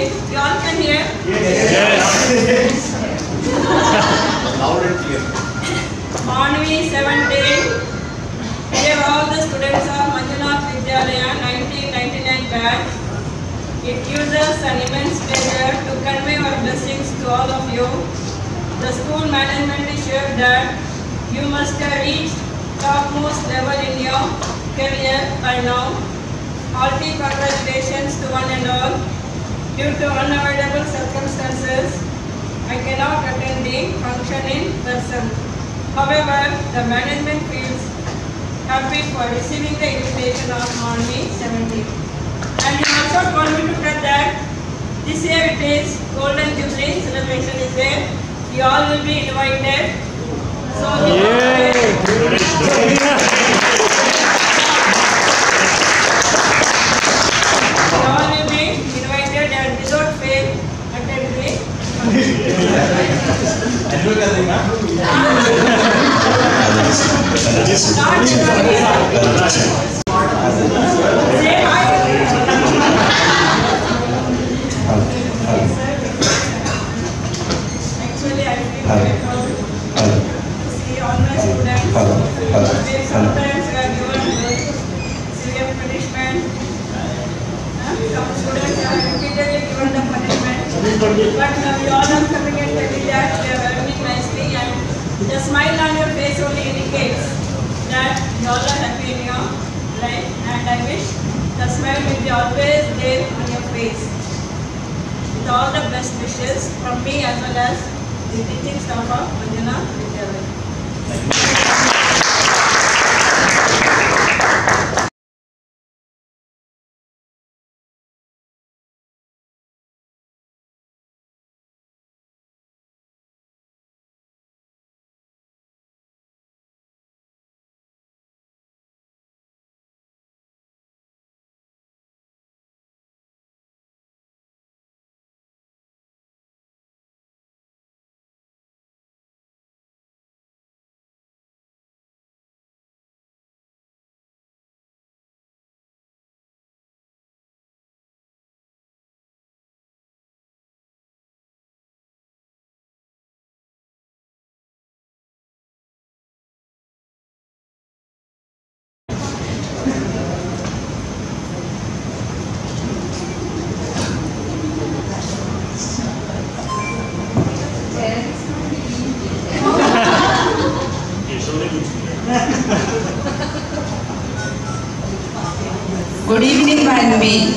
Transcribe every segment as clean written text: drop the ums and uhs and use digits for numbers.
morning. You all can hear? Yes. Loud and clear. Manavi 17. Here all the students of Manjunath Vidyalaya 1999 batch. It gives us an immense pleasure to convey our blessings to all of you. The school management is sure that you must have reached topmost level in your career by now. Hearty congratulations to one and all. Due to unavoidable circumstances, I cannot attend the function in person. However, the management feels happy for receiving the invitation of Manavi 17. And he also told me to tell that this year it is Golden Jubilee celebration is there. You all will be invited. So you all will be invited and without fail attend the Actually, I feel very proud to see all my students. Sometimes we are given severe punishment. Some students are repeatedly given the punishment. But we all are coming and telling that we are learning nicely, and the smile on your face only indicates that you all are happy in your life, and I wish the smile will be always there on your face. With all the best wishes from me as well as the teaching staff of Manjunath Vidyalaya. Good evening, Manavi.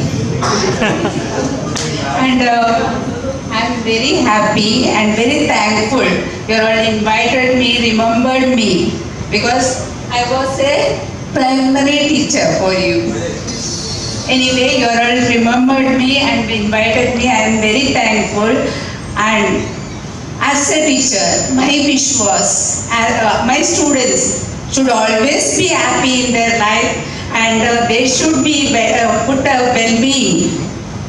And I am very happy and very thankful you all invited me, remembered me, because I was a primary teacher for you. Anyway, you all remembered me and invited me. I am very thankful. And as a teacher, my wish was my students should always be happy in their life, and they should be put a well-being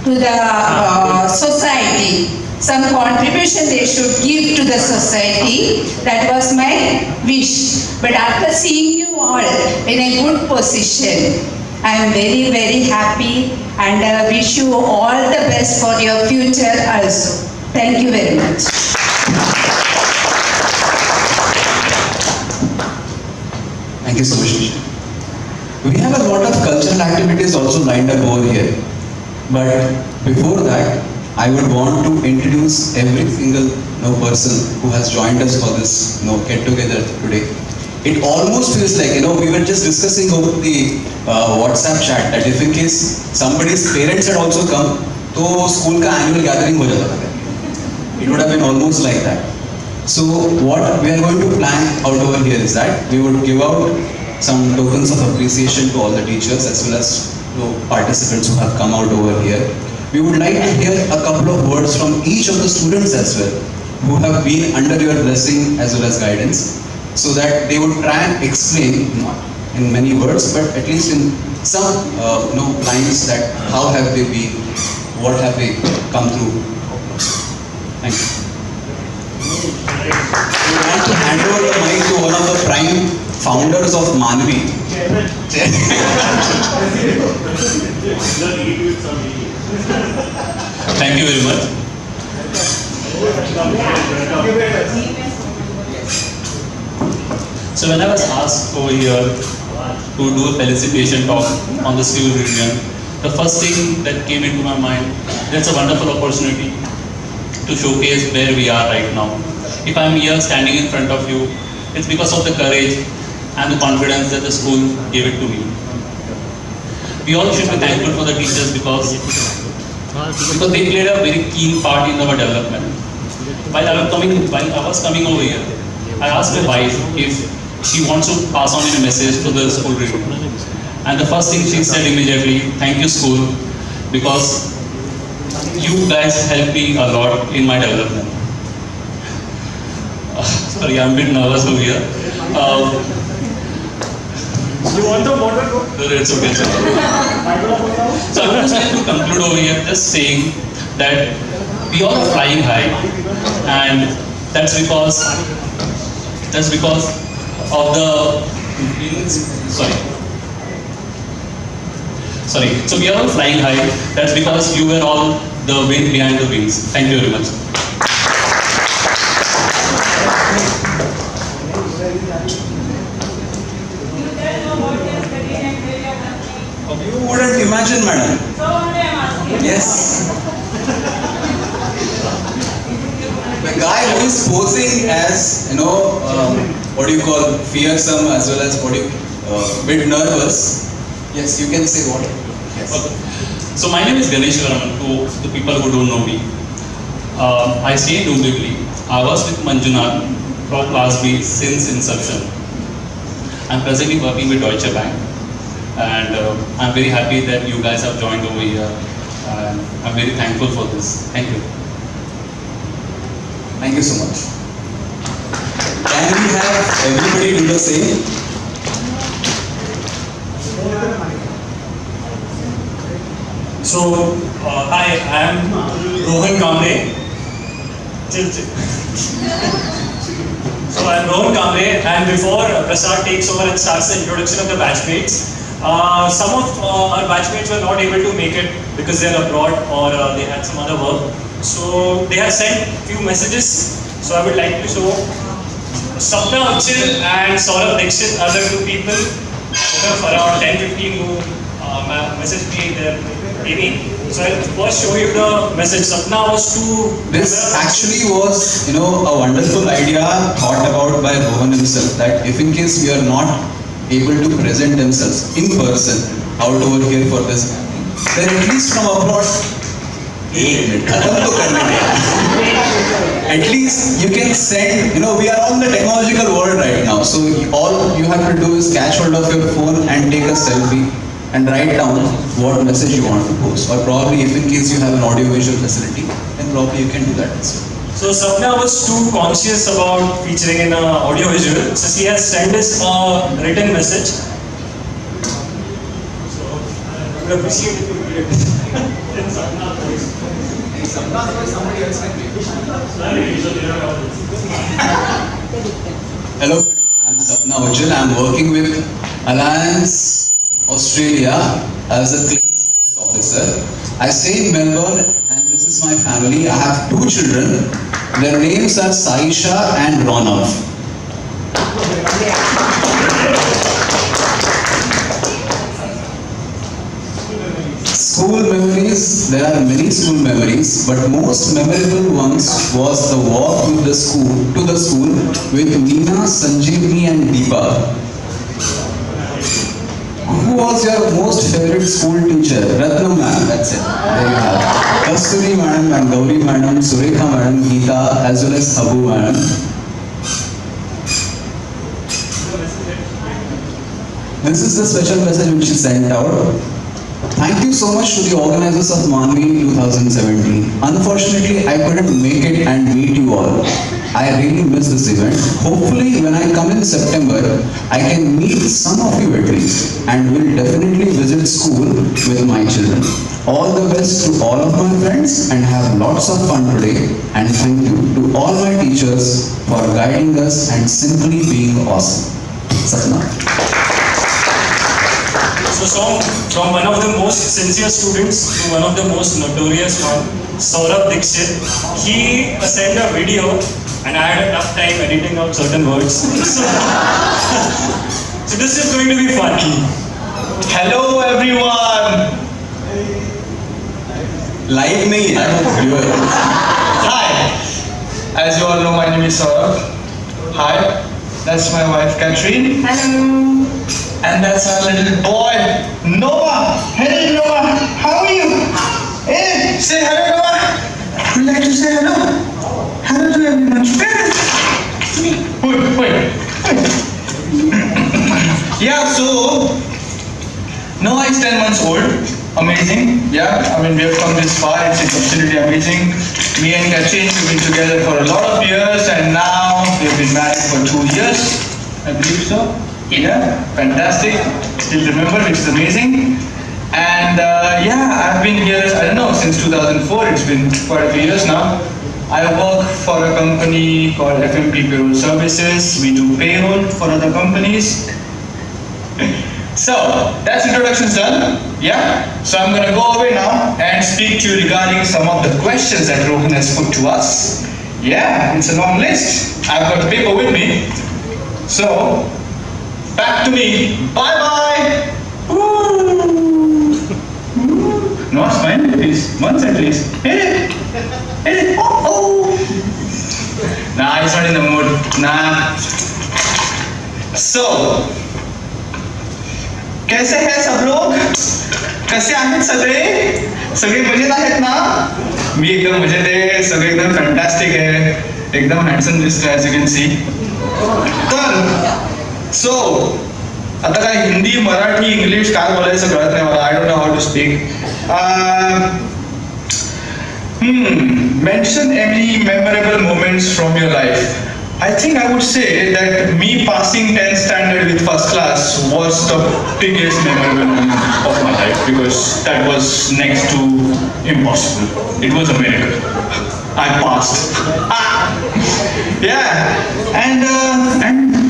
to the society. Some contribution they should give to the society. That was my wish. But after seeing you all in a good position, I am very, very happy, and wish you all the best for your future also. Thank you very much. Thank you so much. We have a lot of cultural activities also lined up over here. But before that, I would want to introduce every single person who has joined us for this get together today. It almost feels like, we were just discussing over the WhatsApp chat that if in case somebody's parents had also come, तो school का annual gathering हो जाता था. It would have been almost like that. So what we are going to plan out over here is that we would give out some tokens of appreciation to all the teachers as well as to participants who have come out over here. We would like to hear a couple of words from each of the students as well who have been under your blessing as well as guidance, so that they would try and explain, not in many words, but at least in some lines, that how have they been, what have they come through. Thank you. We want to hand over the mic to one of the prime founders of Manavi. Thank Thank you very much. So when I was asked over here to do a felicitation talk on the school reunion, the first thing that came into my mind, that's a wonderful opportunity to showcase where we are right now. If I'm here standing in front of you, it's because of the courage and the confidence that the school gave it to me. We all should be thankful for the teachers because they played a very keen part in our development. While I was coming over here, I asked my wife if she wants to pass on a message to the school reunion. And the first thing she said immediately, thank you school, because you guys helped me a lot in my development. Sorry, I'm a bit nervous over here. You want the water? It's okay. So I would just like to conclude over here just saying that we all are flying high, and that's because of the sorry. So we are all flying high. That's because you were all the wind behind the wings. Thank you very much. You wouldn't imagine, madam. So only I'm asking. Yes. The guy who is posing as, what do you call, fearsome as well as bit nervous. Yes, you can say what. Yes. Okay. So my name is Ganesh Varaman, to the people who don't know me. I stay in Dombivli. I was with Manjunath from Class B since inception. I'm presently working with Deutsche Bank. And I'm very happy that you guys have joined over here. And I'm very thankful for this. Thank you. Thank you so much. Can we have everybody do the same? So, hi, I am Rohan Kamre. So I am Rohan Kamre, and before Prasad takes over and starts the introduction of the batchmates, some of our batchmates were not able to make it because they are abroad or they had some other work. So they have sent few messages. So I would like to show Sapna Uchil and Saurabh Dixit are the two people around 10-15 who messaged me their email. So I'll first show you the message. Sapna was to... This actually was, a wonderful idea thought about by Rohan himself, that if in case we are not able to present themselves in person out over here for this, then at least from abroad, at least you can send, we are on the technological world right now, so all you have to do is catch hold of your phone and take a selfie and write down what message you want to post, or probably if in case you have an audio-visual facility, then probably you can do that as well. So Sapna was too conscious about featuring in audio-visual, so she has sent us a written message. So I would appreciate if you read it. Hello, I'm Sapna Uchil. I'm working with Alliance Australia as a claims service officer. I stay in Melbourne and this is my family. I have two children. Their names are Saisha and Ronav. School memories, there are many school memories, but most memorable ones was the walk to the school with Meena, Sanjeevni and Deepa. Who was your most favorite school teacher? Ratnam ma'am, that's it. There you have. Kasturi madam and Gauri madam, Surekha madam, Geeta, as well as Habu madam. This is the special message which is sent out. Thank you so much to the organizers of Manavi 2017. Unfortunately, I couldn't make it and meet you all. I really miss this event. Hopefully, when I come in September, I can meet some of you at least and will definitely visit school with my children. All the best to all of my friends and have lots of fun today. And thank you to all my teachers for guiding us and simply being awesome. Satna. So from one of the most sincere students to one of the most notorious one, Saurabh Dixit. He sent a video and I had a tough time editing out certain words. So this is going to be fun. Hello everyone. Live नहीं है viewer. Hi. As you all know, my name is Saurabh. Hi. That's my wife Katrine. Hello. And that's our little boy, Noah. Hey Noah, how are you? Hey, say hello Noah. Would you like to say hello? Hello to everyone. Wait. Yeah, so Noah is 10 months old. Amazing. Yeah, I mean we have come this far. It's absolutely amazing. Me and Katrine have been together for a lot of years, and now we've been married for 2 years. I believe so. Yeah, fantastic. Still remember, which is amazing. And yeah, I've been here, I don't know, since 2004. It's been quite a few years now. I work for a company called FMP Payroll Services. We do payroll for other companies. So, that's introductions done. Yeah, so I'm going to go away now and speak to you regarding some of the questions that Rohan has put to us. Yeah, it's a long list. I've got the paper with me. So, back to me. Bye-bye. No, smile, please. Once at least. Hit it. Oh. Nah, he's not in the mood. Nah. So, कैसे हैं सब लोग? कसे आहेत सगळे? सगळे मजेत आहेत ना? मी एकदम मजेत आहे. सगळे एकदम फॅन्टॅस्टिक आहे. एकदम हँडसम दिसतोय as you can see. तर सो आता काय हिंदी मराठी इंग्लिश काय बोलायचं कळत नाही मला. I don't know how to speak. Mention any memorable moments from your life. I think I would say that me passing 10th standard with first class was the biggest memorable moment of my life, because that was next to impossible. It was a miracle. I passed. Yeah, and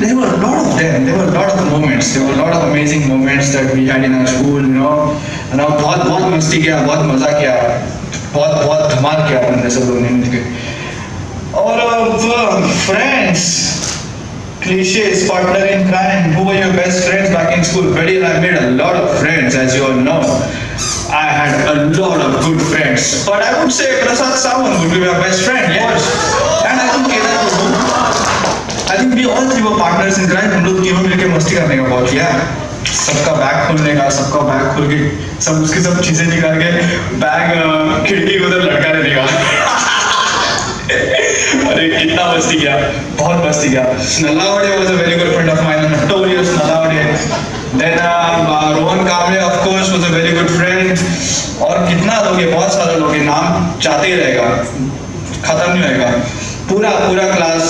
there were a lot of them. There were a lot of moments. There were a lot of amazing moments that we had in our school. You know, and बहुत मस्ती किया, बहुत मजा किया, बहुत धमाल किया अपन सब लोगों ने मिलकर. All of friends, cliches, partner in crime. Who were your best friends back in school? Very, I made a lot of friends, as you all know. I had a lot of good friends, but I would say Prasad Sawant would be my best friend. Yes, and I think Kedar would do. I think we all three were partners in crime. हम लोग तीनों मिलके मस्ती करने का बहुत किया. सबका बैग खोलने का, सबका बैग खोल के सब उसकी सब चीजें निकाल के बैग खिड़की के उधर लटका देने का. अरे कितना मस्ती किया, बहुत मस्ती किया. Nallawade was a very good friend of mine, notorious Nallawade. Then Rohan Kamble of course was a very good friend. और कितना लोग हैं, बहुत सारे लोग हैं, नाम चाहते ही रहेगा, खत्म नहीं होएगा. पूरा क्लास,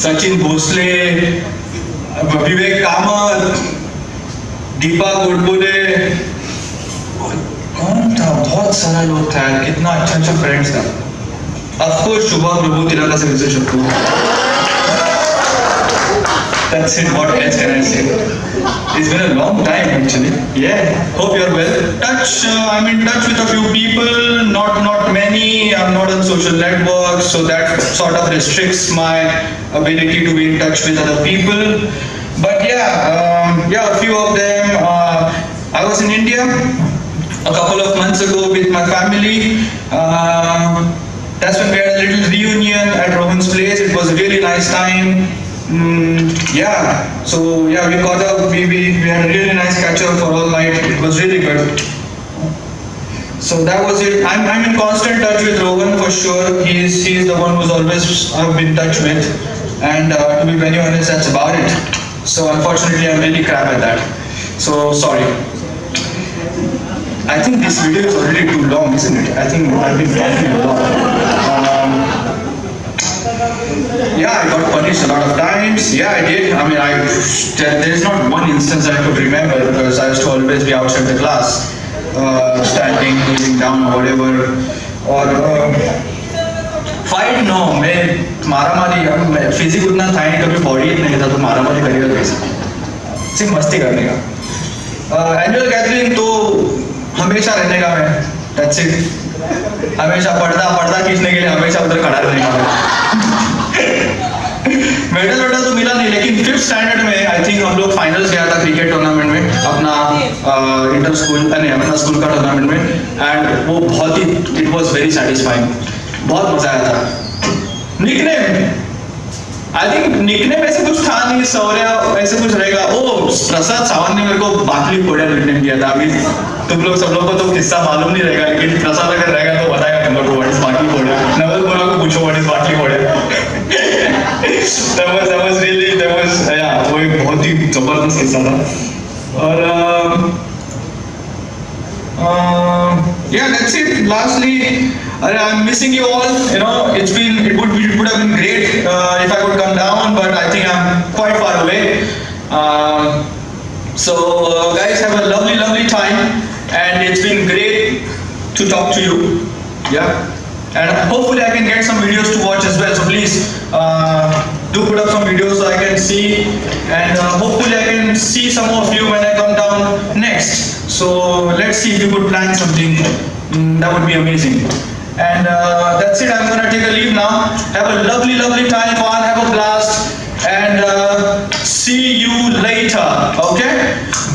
सचिन भोसले, विवेक कामत, दीपा गुडबुले, कौन था, बहुत सारा लोग था. कितना अच्छा फ्रेंड्स था. Of course, Shubha Prabhu Tiraka se visit Shubhu. That's it. What else can I say? It's been a long time actually. Yeah. Hope you're well. I'm in touch with a few people. Not many. I'm not on social networks, so that sort of restricts my ability to be in touch with other people. But yeah, a few of them. I was in India a couple of months ago with my family. That's when we had a little reunion at Rohan's place. It was a really nice time. Yeah, so yeah, we got up. We had a really nice catch up for all night. It was really good. So that was it. I'm in constant touch with Rohan for sure. He's the one who's always I've been in touch with, and to be very honest, that's about it. So unfortunately, I'm really crap at that. So sorry. I think this video is already too long, isn't it? I think I've been talking a lot. Yeah, I got punished a lot of times. Yeah, I did. I mean, there's not one instance I could remember, because I used to always be outside the class, standing, kneeling down or whatever. Or fight, no. मैं मारामारी, physique उतना था नहीं, कभी body नहीं था, तो मारामारी करेगा कैसे? सिर्फ मस्ती करने का. एनुअल गैदरिंग तो हमेशा रहने का है. That's it. हमेशा पर्दा खींचने के लिए हमेशा उधर खड़ा रहने का। मेडल तो मिला नहीं, लेकिन 5th स्टैंडर्ड में आई थिंक हम लोग फाइनल्स गया था क्रिकेट टूर्नामेंट में, अपना इंटर स्कूल नहीं अपना स्कूल का टूर्नामेंट में, एंड वो बहुत ही इट वॉज वेरी सेटिस्फाइंग, बहुत मजा आया था। निकनेम आई थिंक निकनेम ऐसे कुछ था नहीं, सौर्या ऐसे कुछ रहेगा। ओ प्रसाद सावंत ने मेरे को बाटली फोड़िया निकनेम दिया था। अभी तुम लोग सब लोग को तो किस्सा मालूम नहीं रहेगा, लेकिन प्रसाद अगर रहेगा तो बताएगा तुम लोग को व्हाट इज बाटली फोड़िया। नवल बोला को पूछो व्हाट इज बाटली फोड़िया। that was really yeah, वो एक बहुत ही जबरदस्त किस्सा था। और yeah, that's it. Lastly, I'm missing you all. You know, it would have been great if I could come down, but I think I'm quite far away. So guys, have a lovely time, and it's been great to talk to you. Yeah, and hopefully I can get some videos to watch as well. So please do put up some videos so I can see, and hopefully I can see some of you when I come down next. So let's see if you could plan something. That would be amazing. And that's it. I'm gonna take a leave now. Have a lovely time, fun, have a blast, and see you later. Okay?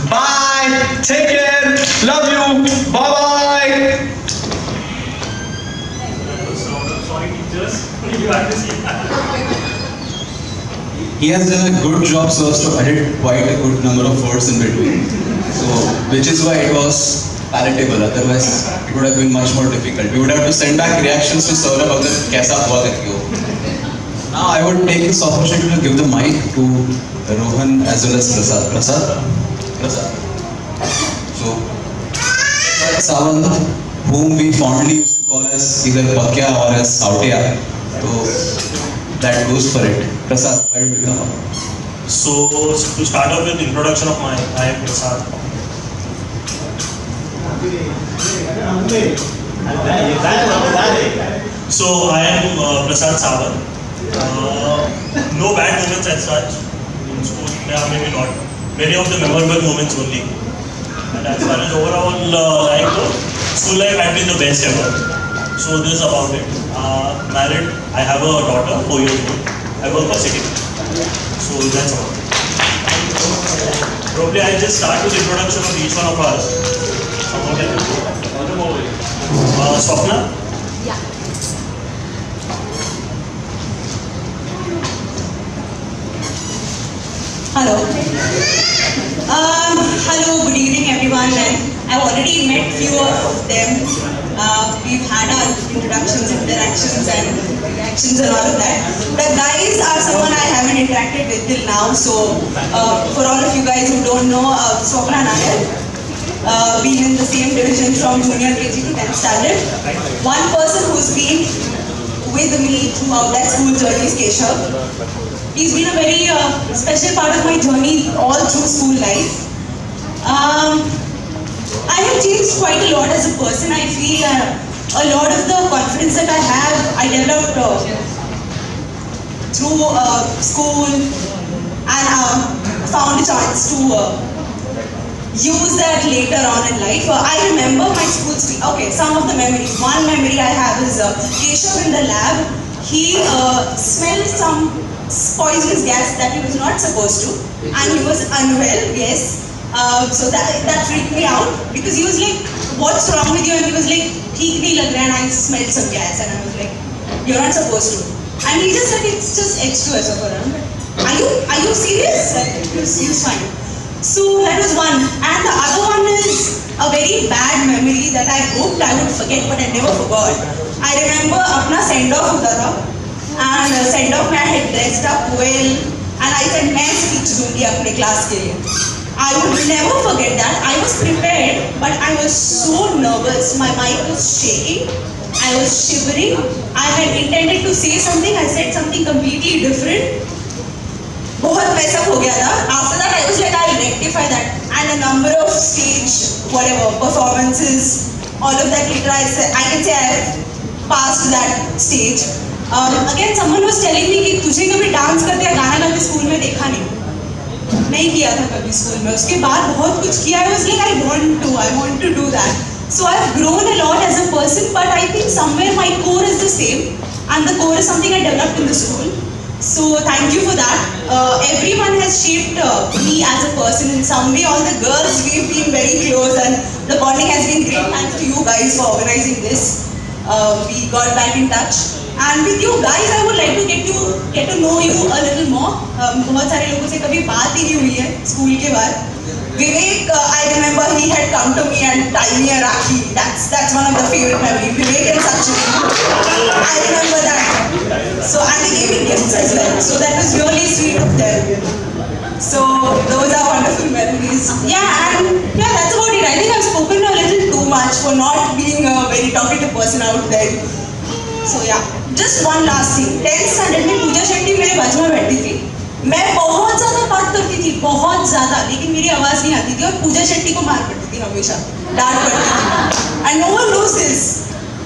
Bye. Take care. Love you. Bye bye. Sorry, teachers. You have to see that. He has done a good job so as to edit quite a good number of words in between. So, which is why it was palatable. Otherwise, it would have been much more difficult. We would have to send back reactions to Saurabh agar kaisa hua karke ho. Now, I would take this opportunity to give the mic to Rohan as well as Prasad. So, Savant, whom we fondly used to call as either Pakya or as Sautia. So, that goes for it. Prasad, why don't you come up? So to start off with introduction of mine, I am Prasad. So I am Prasad Sawant. No bad moments as such in school, maybe not. Many of the memorable moments only. And as far as overall school life had been the best ever. So this is about it. Married, I have a daughter, 4 years old. I work for City. So that's all. Probably I'll just start with the introduction of each one of us. Swapna? Yeah. Hello. Hello, good evening everyone. And I've already met few of them. We've had our introductions, interactions and reactions and all of that. The guys are someone I haven't interacted with till now. So for all of you guys who don't know, Swapna and I have been in the same division from junior KG to 10th standard. One person who's been with me throughout that school journey is Keshav. He's been a very special part of my journey all through school life. I have changed quite a lot as a person. I feel a lot of the confidence that I have, I developed through school, and found a chance to use that later on in life. I remember my school speech. Okay, some of the memories. One memory I have is Keshav in the lab. He smelled some poisonous gas that he was not supposed to, and he was unwell. Yes. So that freaked me out because he was like, "What's wrong with you?" And he was like, "Theek nahi lag raha," and I smelled some gas, and I was like, "You're not supposed to." And he just said, "It's just H2SO for him." Are you serious? He was fine. So that was one, and the other one is a very bad memory that I hoped I would forget, but I never forgot. I remember apna send off hota tha, and send off mein I had dressed up well, and I said main speech dungi apne class ke liye. I would never forget that. I was prepared, but I was so nervous. My mic was shaking. I was shivering. I had intended to say something. I said something completely different. बहुत mess up हो गया था. After that, I was like, I'll rectify that. And a number of stage, whatever, performances, all of that later, I can say I have passed that stage. Again, someone was telling me कि तुझे कभी dance करते या गाना गाते school में देखा नहीं किया था कभी स्कूल में. उसके बाद बहुत कुछ किया. I was like, I want to do that. So I've grown a lot as a person, but I think somewhere my core is the same, and the core is something I developed in the school. So thank you for that. Everyone has shaped me as a person in some way. All the girls, we've been very close, and the bonding has been great. Thanks to you guys for organizing this. We got back in touch. And with you guys, I would like to get to know you a little more. बहुत सारे लोगों से कभी बात ही नहीं हुई है school के बाद. Vivek, I remember he had come to me and tied me a rakhi. That's one of the favorite memories. Vivek and Sachin. I remember that. So and they gave me gifts as well. So that was really sweet of them. So those are wonderful memories. Yeah, and yeah, that's about it. I think I've spoken a little too much for not being a very talkative person out there. So yeah, just one last thing. 10th standard में पूजा शेट्टी मेरे बाजू में बैठी थी. मैं बहुत ज़्यादा बात करती थी, बहुत ज़्यादा, लेकिन मेरी आवाज़ नहीं आती थी और पूजा शेट्टी को मार पड़ती थी हमेशा, डांट पड़ती थी. And no one knows this,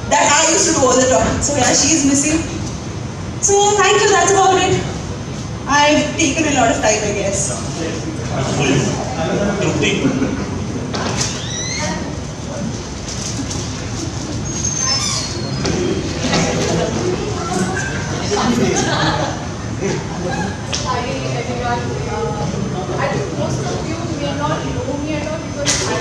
that I used to do all the talking. So yeah, she is missing. So thank you. That's about it. I've taken a lot of time, I guess. Hi everyone. I think most of you may not know me at all because I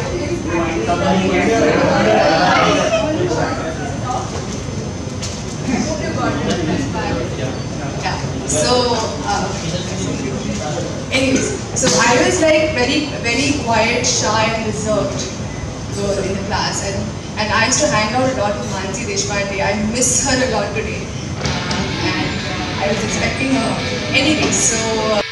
so I was like very quiet, shy and reserved girl in the class, and I used to hang out a lot with Mansi Deshpande. I miss her a lot today, and I was expecting her. Anyway, so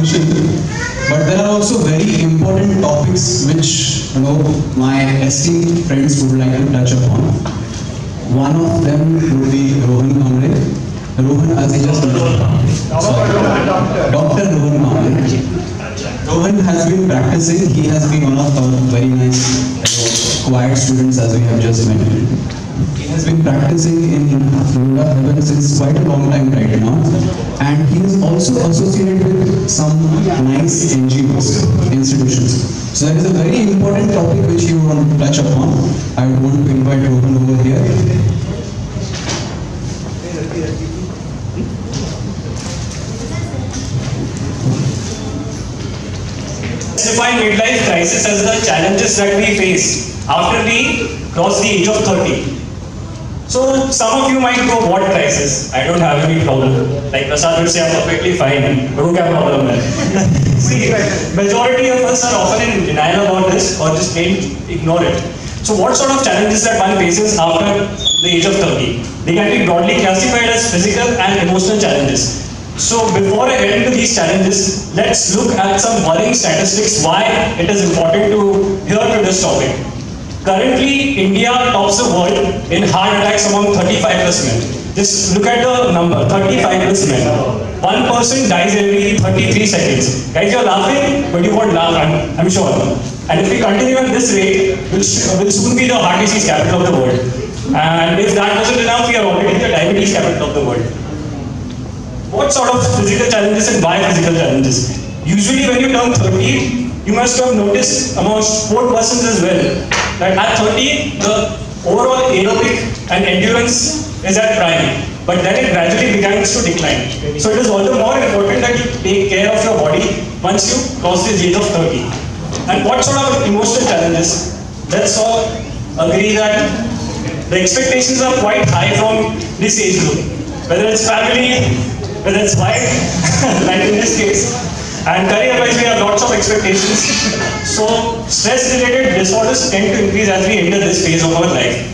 function, but there are also very important topics which my esteemed friends would like to touch upon. One of them would be Rohan Kamble. Rohan, as he just mentioned, Dr. Rohan Kamble. Rohan has been practicing. He has been one of our very nice quiet students, as we have just mentioned. He has been practicing in Florida Heaven since quite a long time right now, and he is also associated with some nice NGOs, institutions. So that is a very important topic which you want to touch upon. I would want to invite Rohan over here. Define midlife crisis as the challenges that we face after we cross the age of 30. So some of you might go, what crisis? I don't have any problem. Like Prasad would say, I'm perfectly fine. No problem. See, majority of us are often in denial about this or just ignore it. So what sort of challenges that one faces after the age of 30? They can be broadly classified as physical and emotional challenges. So before I get into these challenges, let's look at some worrying statistics why it is important to hear to this topic. Currently, India tops the world in heart attacks among 35+ men. Just look at the number, 35+ men. One person dies every 33 seconds. Guys, you're laughing, but you won't laugh, I'm sure. And if we continue at this rate, we'll soon be the heart disease capital of the world. And if that wasn't enough, we are already the diabetes capital of the world. What sort of physical challenges and why physical challenges? Usually when you turn 30, you must have noticed among sport persons as well, that at 30, the overall aerobic and endurance is at prime, but then it gradually begins to decline. So it is all the more important that you take care of your body once you cross the age of 30. And what sort of emotional challenges? Let's all agree that the expectations are quite high from this age group. Whether it's family, whether it's wife, like in this case. And career-wise, we have lots of expectations. So stress-related disorders tend to increase as we enter this phase of our life.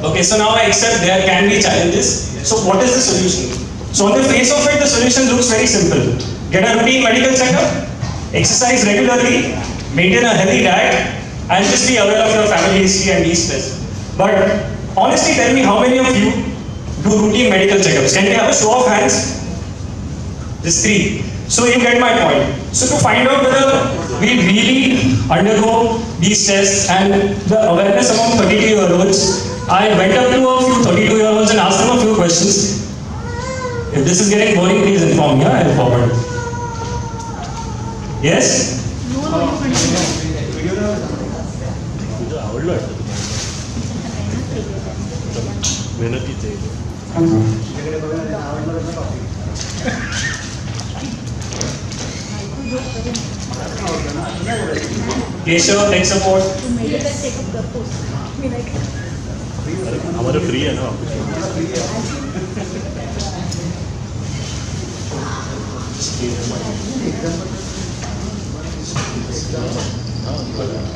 Okay, so now I accept there can be challenges. So what is the solution? So on the face of it, the solution looks very simple. Get a routine medical checkup, exercise regularly, maintain a healthy diet, and just be aware of your family history and de-stress. But honestly, tell me, how many of you do routine medical checkups? Can we have a show of hands? Just 3. So you get my point. So to find out whether we really undergo these tests and the awareness among 32-year-olds, I went up to a few 32-year-olds and asked them a few questions. If this is getting boring, please inform me. I'll forward. Yes? Keshav, tech support. हमारे free है ना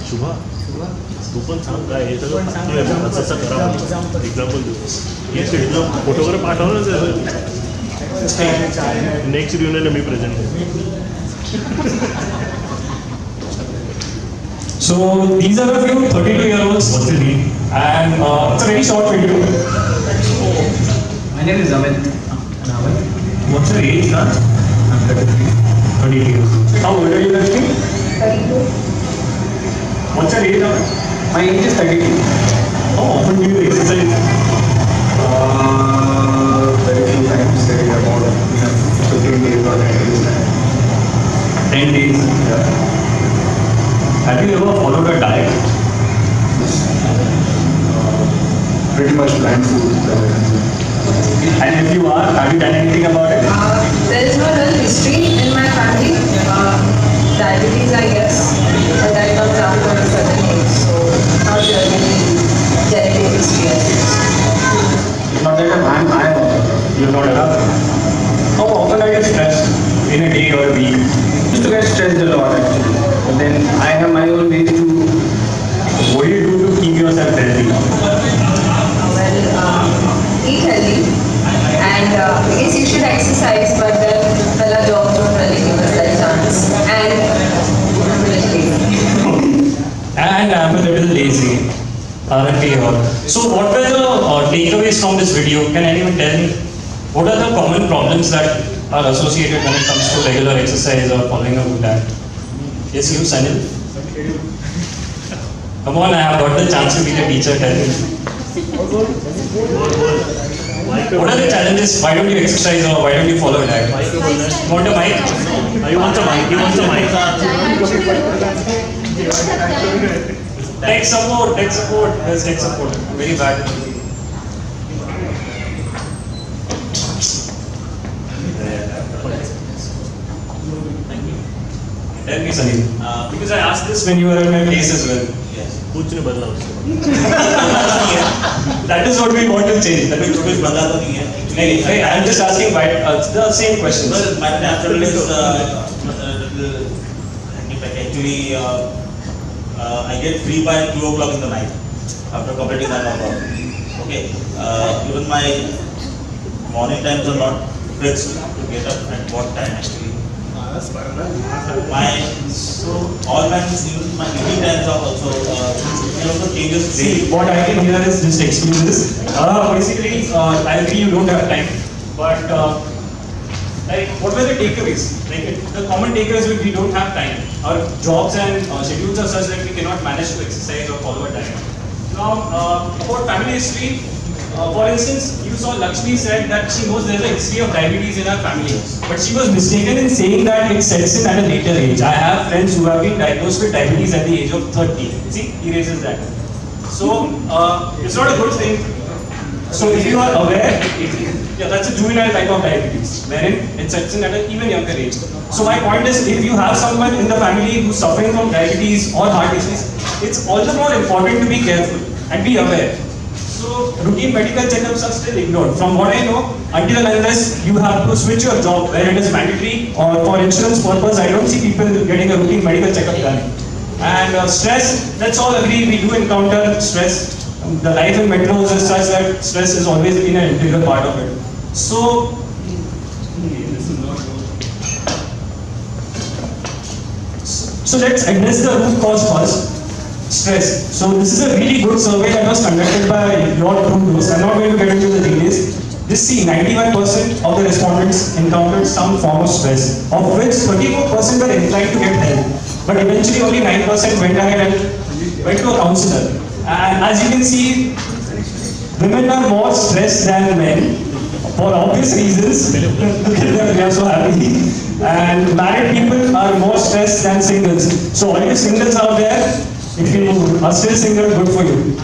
शुभा तू पण सांग काय हे सगळं असं करा एक्झाम्पल देऊ हे शेड्यूल फोटोग्राफ पाठवलं next reunion me present So these are a few 32-year-olds and it's a very short video. My name is Amit. What's your age, sir? I'm 33. 32 years. How old are you currently? 32. What's your age, Amit? My age is 32. How often do you exercise? Very few times, say about 15 days or 10 days. 10 days. Yeah. Have you ever followed a diet? Pretty much bland food. And if you are, have you done anything about it? There is no real history in my family. Diabetes, I guess, but that comes after a certain age, so not really genetic history. Not that You're not enough. How often are you stressed in a day or a week? I used to get stressed a lot actually. But then I have my own ways to. What do you do to keep yourself healthy? Eat healthy, and I guess you should exercise, but then job don't really give lazy, aren't we all? So what were the takeaways from this video? Can anyone tell me? What are the common problems that are associated when it comes to regular exercise or following a good diet? Yes, you, Sanil? Come on, I have got the chance to be the teacher. Tell me. What are the challenges? Why don't you exercise or why don't you follow a diet? Want a mic? You want the mic? You want the mic? Tech support. There's tech support. Very bad. Tell me, Sunny. Because I asked this when you were in my place as well. कुछ नहीं बदला उसके That is what we want to change. That is कुछ बदला तो नहीं है. नहीं, I'm just asking why the same questions. Well, my natural is actually I get free by 2 o'clock in the night after completing my workout. Okay. Even my morning times are not fixed to get up at what time actually. All my even my evening times are also changes. See, what I can hear is just excuses. Basically, I agree you don't have time, but like, what were the takeaways? Like, the common takeaways would we don't have time. Our jobs and schedules are such that we cannot manage to exercise or follow a diet. Now, about family history. For instance, you saw Lakshmi said that she knows there is a history of diabetes in her family, but she was mistaken in saying that it sets in at a later age. I have friends who have been diagnosed with diabetes at the age of 30. See, he raises that. So, it's not a good thing. So, if you are aware, yeah, that's a juvenile type of diabetes, wherein it sets in at an even younger age. So, my point is, if you have someone in the family who's suffering from diabetes or heart disease, it's all the more important to be careful and be aware. So, routine medical checkups are still ignored. From what I know, until and unless you have to switch your job where it is mandatory or for insurance purpose, I don't see people getting a routine medical checkup done. And stress, let's all agree we do encounter stress. The life in metros is such that stress has always been an integral part of it. So, let's address the root cause first. Stress. So this is a really good survey that was conducted by your Trudeau's. I'm not going to get into the details. Just see, 91% of the respondents encountered some form of stress, of which 34% were inclined to get help. But eventually only 9% went ahead and went to a counselor. And as you can see, women are more stressed than men for obvious reasons. Look at them, they are so happy. And married people are more stressed than singles. So all you singles out there, if you are still single, good for you.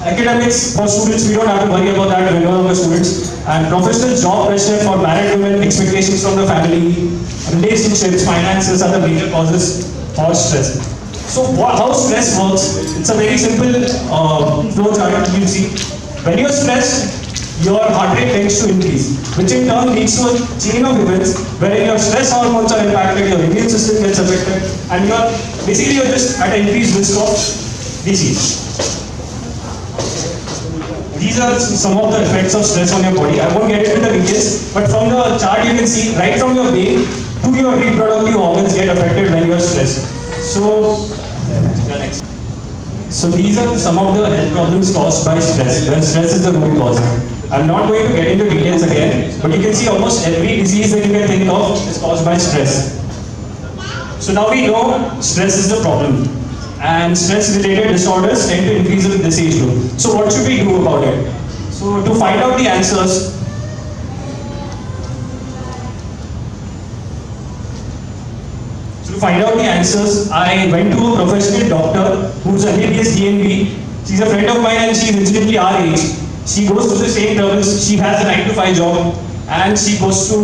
Academics for students, we don't have to worry about that when we are students. And professional job pressure for married women, expectations from the family, relationships, finances are the major causes for stress. So how stress works? It's a very simple flow chart you see. When you're stressed, your heart rate tends to increase, which in turn leads to a chain of events wherein your stress hormones are impacted, your immune system gets affected, and you're just at an increased risk of disease. These are some of the effects of stress on your body. I won't get into the details, but from the chart you can see right from your brain to your reproductive organs get affected when you are stressed. So these are some of the health problems caused by stress, when stress is the root cause. I'm not going to get into details again, but you can see almost every disease that you can think of is caused by stress. So now we know stress is the problem, and stress-related disorders tend to increase with this age group. So what should we do about it? So to find out the answers, I went to a professional doctor who's a MBBS DNB. She's a friend of mine and she's incidentally our age. She goes to the same terms, she has a 9-to-5 job and she goes to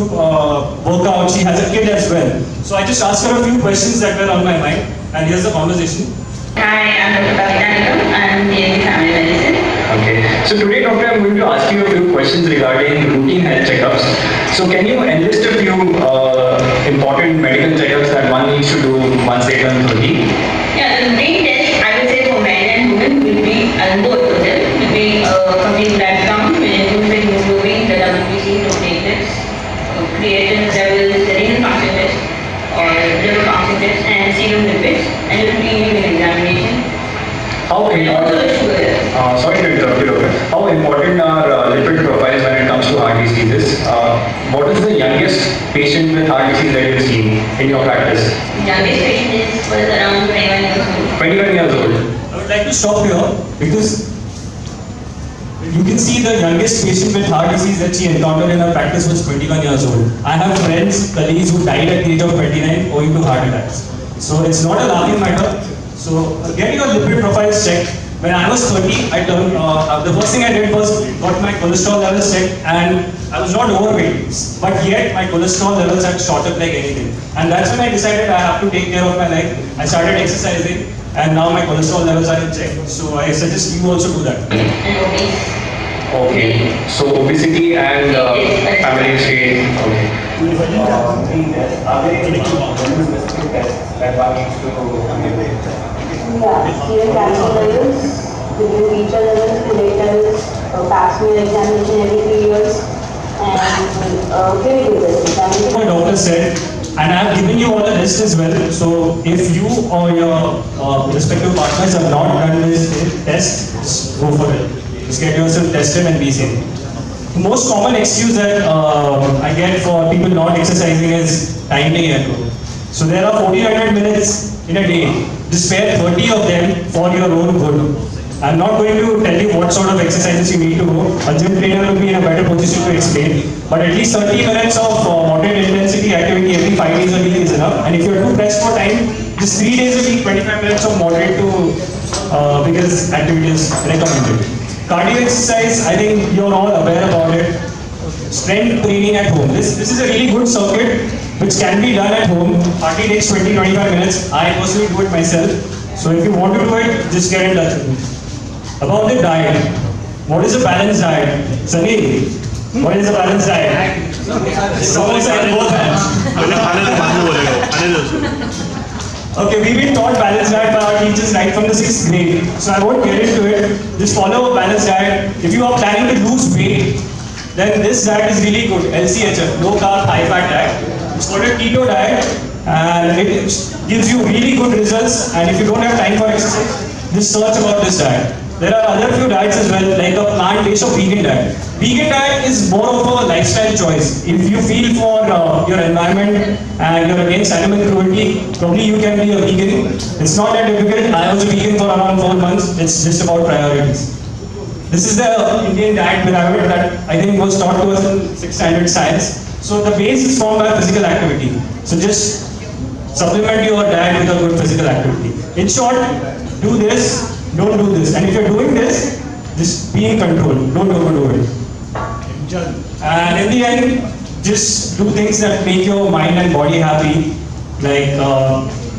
work out, she has a kid as well. So I just asked her a few questions that were on my mind and here's the conversation. Hi, I'm Dr. Kavita. I'm DNB Family Medicine. Okay, so today Doctor, I'm going to ask you a few questions regarding routine health checkups. So can you enlist a few important medical checkups that one needs to do once they turn 30? Yeah, the routine test, I would say for men and women will be both of them. Will be complete blood count, which includes the hemoglobin, the WBC, the platelets, creatine levels, the renal function test, or liver function test, and serum lipids, and a routine examination. How important, sorry to interrupt you, Doctor. How important are lipid profiles when it comes to heart diseases? What is the youngest patient with heart disease that you've seen in your practice? Youngest patient was around 21 years old. 21 years old. I would like to stop here because you can see the youngest patient with heart disease that she encountered in her practice was 21 years old. I have friends, colleagues who died at the age of 29 owing to heart attacks. So it's not a laughing matter. So getting your lipid profiles checked. When I was 30, I turned, the first thing I did was got my cholesterol levels checked, and I was not overweight, but yet my cholesterol levels had shot up like anything. And that's when I decided I have to take care of my life. I started exercising, and now my cholesterol levels are in check. So I suggest you also do that. Okay, so obesity and family history. Okay. Are there any specific tests that one needs to Yeah, serum calcium levels, review feature levels, platelet levels, pap smear examination every 3 years, and clinical tests. My doctor said, and I have given you all the list as well. So if you or your respective partners have not done this test, just go for it. Just get yourself tested and be safe. The most common excuse that I get for people not exercising is timing error. So there are 1400 minutes in a day. Just spare 30 of them for your own good. I'm not going to tell you what sort of exercises you need to go. A gym trainer will be in a better position to explain. But at least 30 minutes of moderate intensity activity every 5 days a week is enough. And if you're too pressed for time, just 3 days a week, 25 minutes of moderate to vigorous activity is recommended. Cardio exercise, I think you're all aware about it. Strength training at home. This is a really good circuit which can be done at home. Hardly takes 20-25 minutes. I personally do it myself. So if you want to do it, just get in touch with me. About the diet. What is a balanced diet? Sunny, what is a balanced diet? Samosa in both hands. Okay, we've been taught balanced diet by our teachers right from the 6th grade. So I won't get into it. Just follow a balanced diet. If you are planning to lose weight, then this diet is really good. LCHF, low carb, high fat diet. It's called a keto diet, and it gives you really good results. And if you don't have time for exercise, just search about this diet. There are other few diets as well, like a plant-based or vegan diet. Vegan diet is more of a lifestyle choice. If you feel for your environment and you're against animal cruelty, probably you can be a vegan. It's not that difficult. I was a vegan for around 4 months. It's just about priorities. This is the Indian diet pyramid that I think was taught to us in 6th standard science. So the base is formed by physical activity. So just supplement your diet with a good physical activity. In short, do this, don't do this. And if you're doing this, just be in control. Don't overdo it. And in the end, just do things that make your mind and body happy. Like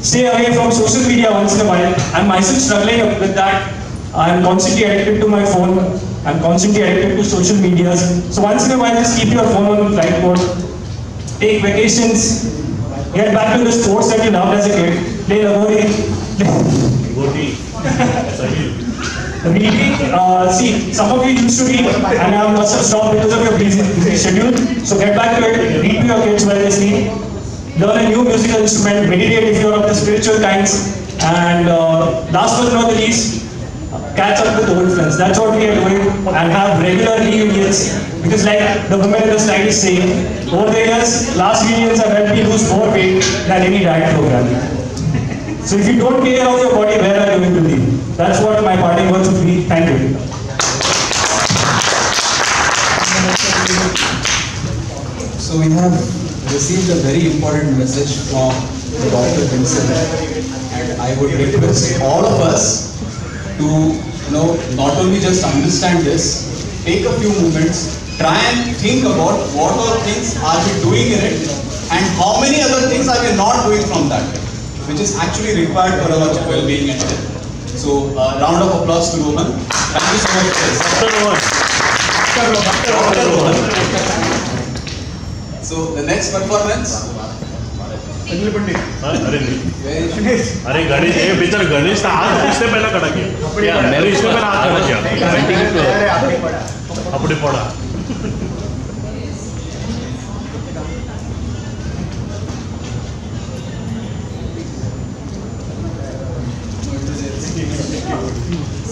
stay away from social media once in a while. I'm myself struggling with that. I'm constantly addicted to my phone. I'm constantly addicted to social medias. So once in a while, just keep your phone on flight mode. Take vacations. Get back to the sports that you loved as a kid. Play Lagori. Reading, see, some of you used to read and now must have stopped because of your busy schedule. So get back to it, read to your kids while they sleep. Learn a new musical instrument, meditate if you're of the spiritual kinds. And last but not the least, catch up with old friends. That's what we are doing, and have regular reunions. Because like the woman in the slide is saying, over the years, last reunions have helped me lose more weight than any diet program. So if you don't take care of your body, where are you going to be? That's what my parting words would be. Thank you. So we have received a very important message from the doctor himself, and I would request all of us to not only just understand this, take a few moments, try and think about what all things are we doing in it and how many other things are we not doing from that, which is actually required for our well-being and health. So round of applause to Roman. Thank you so much. So the next performance. अरे गणेश ये बेचारा गणेश था आज इसने पहला खड़ा किया मैंने इसने पहला हाथ खड़ा किया अपने पड़ा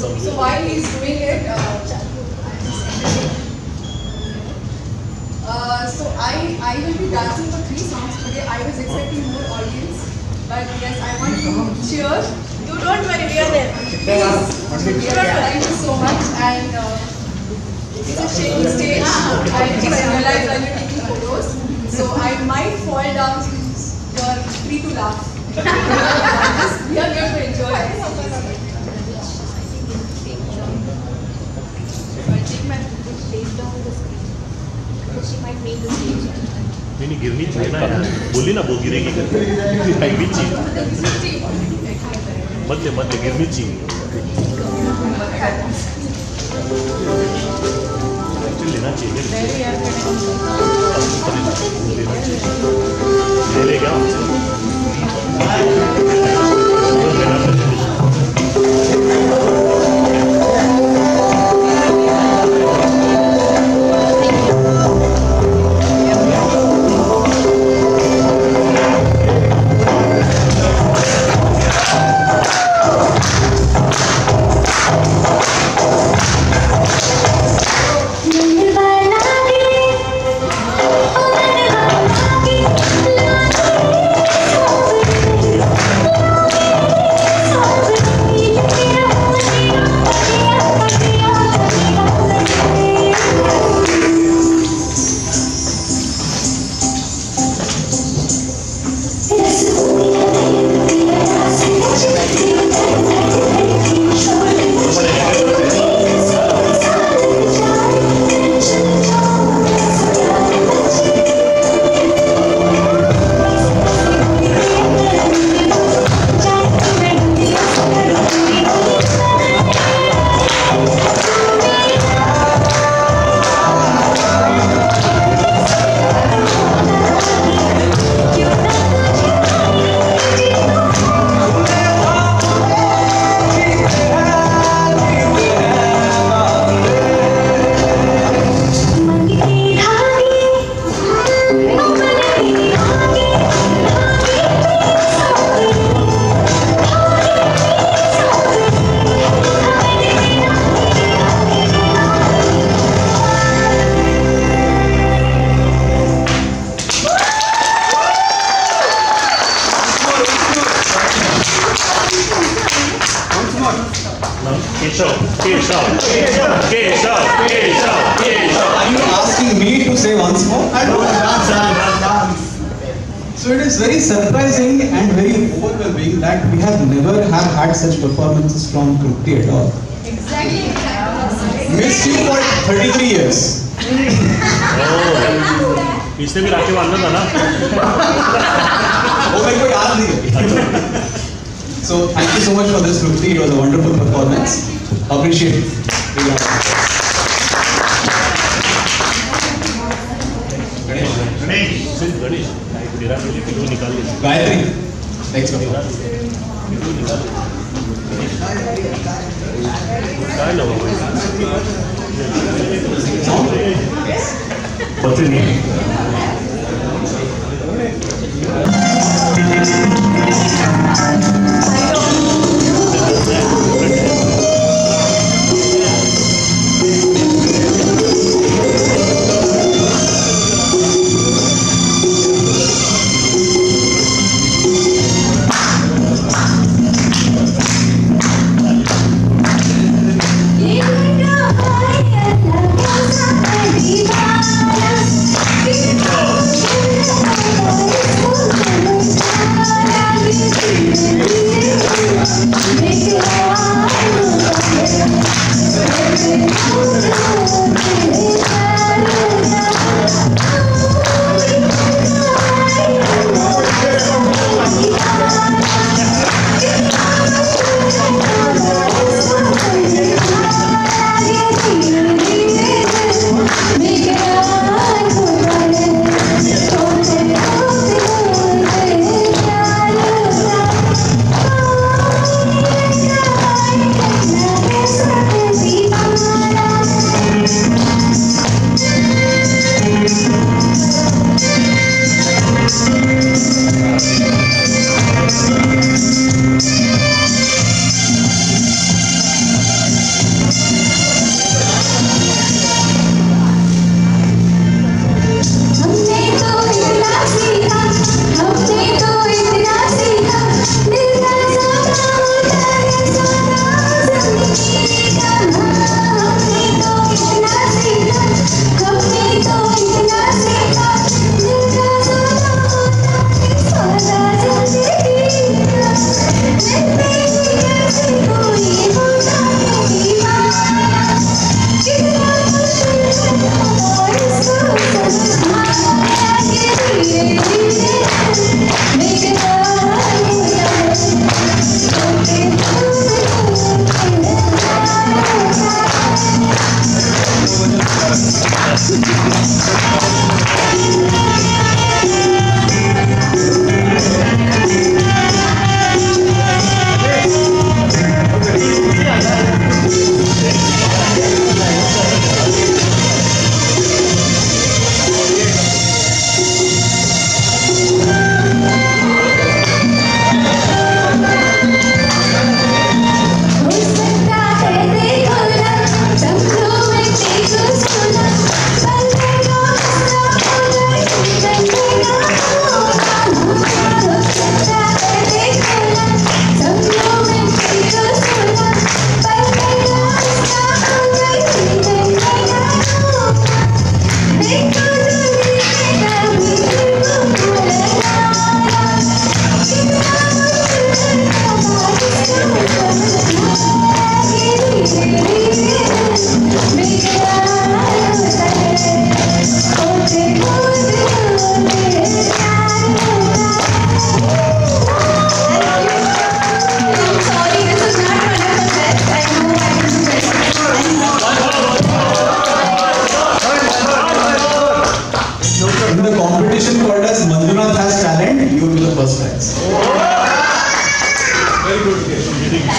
So while he's doing it, so I will be dancing for 3 songs today. I was expecting more audience, but yes, I want to cheer. You don't worry, we are there. Thank you so much. And it's a shaky stage. I just realized while you're taking photos, so I might fall down. You're free to laugh. We are here to enjoy. नहीं गिरनी चाहिए ना यार, बोली ना वो गिरेगी गिरनी चाहिए, मत ले गिरनी चाहिए, लेना चाहिए ले लेगा Are you asking me to say once more? So it is very surprising and very overwhelming that we have never had such performances from Trupti at all. Exactly. Missed you for 33 years. इसने भी राखी बांधा था ना? वो मेरे को याद नहीं है. So thank you so much for this, Trupti. It was a wonderful performance. Appreciate it. Ganesh तेरा पहले पिलो निकाल ले. Gayatri, next one. काय ना What's your name?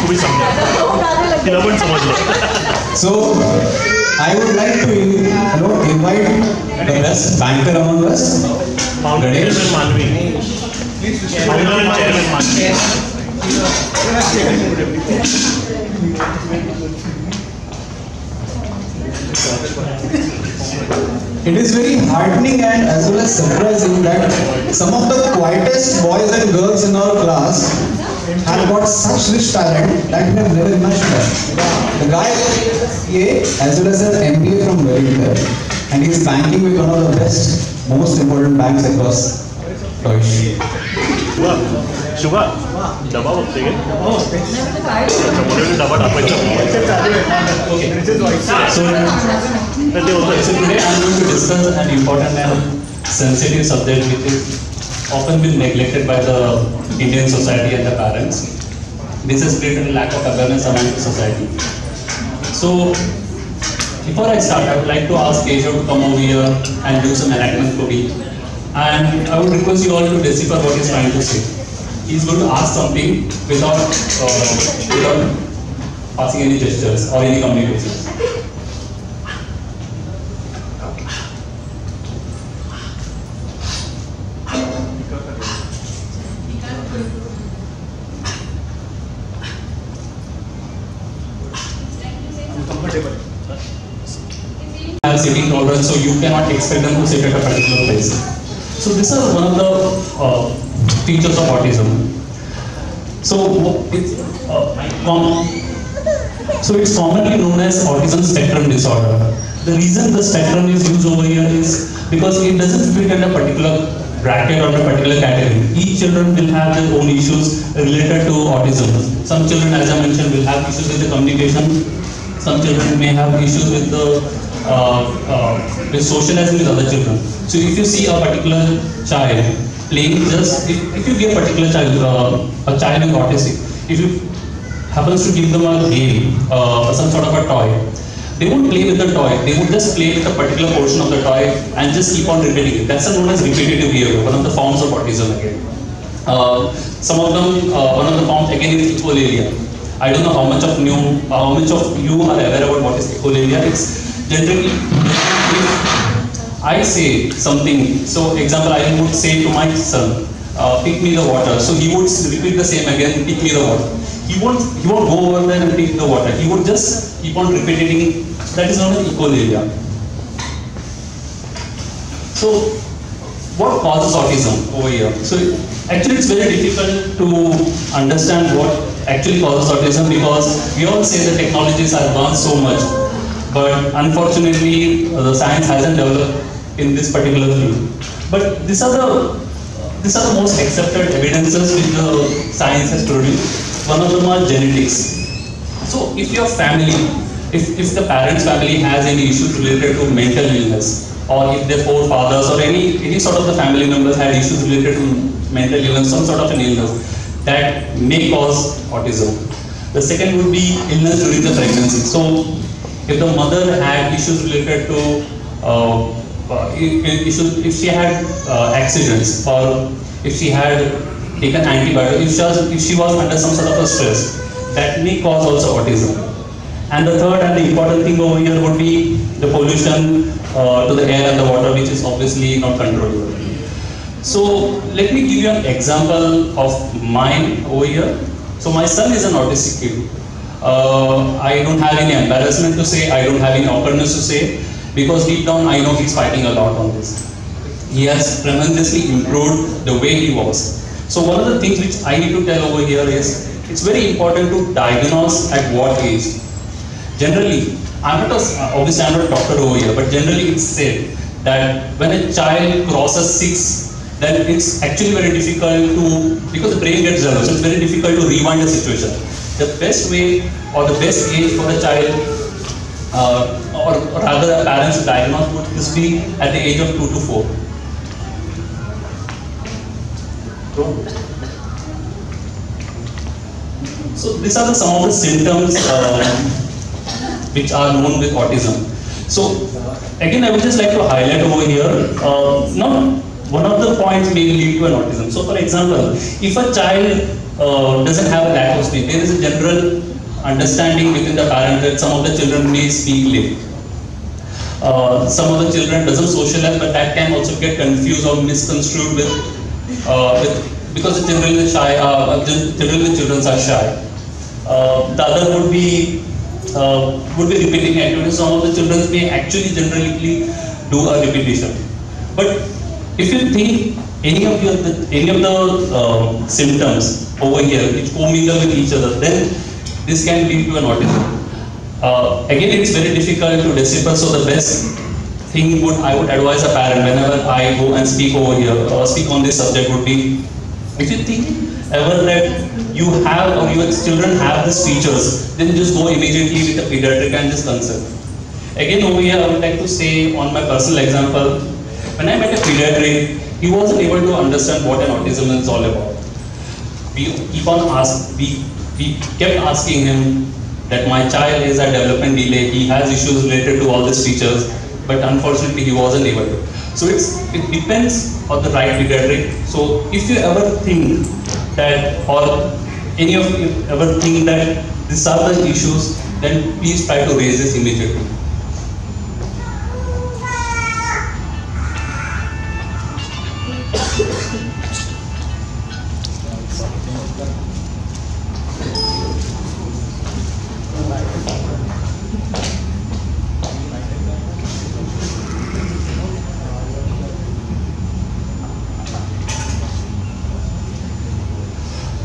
तू भी समझा तिला पण समजलं. So I would like to invite the best banker among us, Ganesh Manavi, founder and chairman Manavi. It is very heartening and as well as surprising that some of the quietest boys and girls in our class have got such rich talent that we have never imagined that. The guy is a CA as well as an MBA from Wellington, and he is banking with one of the best, most important banks across Deutsche. शुभा डबा बघते गे डबा टाकायचा. So today I am going to discuss an important and sensitive subject which is often been neglected by the Indian society and the parents. This has created a lack of awareness among the society. So before I start, I would like to ask Keshav to come over here and do some enactment for me. And I would request you all to decipher what he is trying to say. He is going to ask something without passing any gestures or any communications. Have sitting tolerance, so you cannot expect them to sit at a particular place. So this is one of the features of autism. So it's commonly known as autism spectrum disorder. The reason the spectrum is used over here is because it doesn't fit in a particular bracket or a particular category. Each children will have their own issues related to autism. Some children, as I mentioned, will have issues with the communication. Some children may have issues with the with socializing with other children. So if you see a particular child playing, just if you give a particular child a child who is autistic, if you happens to give them a game, some sort of a toy, they won't play with the toy. They would just play with a particular portion of the toy and just keep on repeating it. That's known as repetitive behavior, one of the forms of autism again. Some of them, one of the forms again is echolalia. I don't know how much of you are aware about what is echolalia. It's generally, if I say something, so example, I would say to my son, pick me the water. So he would repeat the same again, pick me the water. He won't go over there and pick the water. He would just keep on repeating. That is known as echolalia. So what causes autism over here? So actually it's very difficult to understand what actually causes autism, because we all say the technologies have advanced so much, but unfortunately the science hasn't developed in this particular field. But these are the most accepted evidences which the science has produced. One of them are genetics. So if your family, if the parent's family has any issues related to mental illness, or if their forefathers or any sort of the family members had issues related to mental illness, some sort of an illness, that may cause autism. The second would be illness during the pregnancy. So if the mother had issues related to if she had accidents, or if she had taken antibiotics, if she was under some sort of a stress, that may cause also autism. And the third and the important thing over here would be the pollution to the air and the water, which is obviously not controllable. So let me give you an example of mine over here. So my son is an autistic kid. I don't have any embarrassment to say, I don't have any awkwardness to say, because deep down I know he's fighting a lot on this. He has tremendously improved the way he was. So one of the things which I need to tell over here is, it's very important to diagnose at what age. Generally, obviously I'm not a doctor over here, but generally it's said that when a child crosses 6, then it's actually very difficult to, because the brain gets developed, so it's very difficult to rewind the situation. The best way or the best age for a child, or rather a parents to diagnose, would this be at the age of 2 to 4. So these are some of the symptoms which are known with autism. So again, I would just like to highlight over here, not one of the points may lead to an autism. So for example, if a child doesn't have a lack of speech, there is a general understanding within the parent that some of the children may speak late. Some of the children doesn't socialize, but that can also get confused or misconstrued with because generally shy. Generally, children are shy. The other would be repeating activities. Some of the children may actually generally do a repetition. But if you think any of the symptoms over here which commingle with each other, then this can lead to an autism. Again, it's very difficult to decipher. So the best thing I would advise a parent whenever I go and speak over here or speak on this subject would be, if you think ever that you have or your children have these features, then just go immediately with a pediatric and just consult. Again, over here I would like to say on my personal example, when I met a pediatric, he wasn't able to understand what an autism is all about. We kept asking him that my child is at development delay, he has issues related to all these features, but unfortunately he wasn't able to. So it depends on the right pediatric. So if you ever think that, or any of you ever think that these are the issues, then please try to raise this immediately.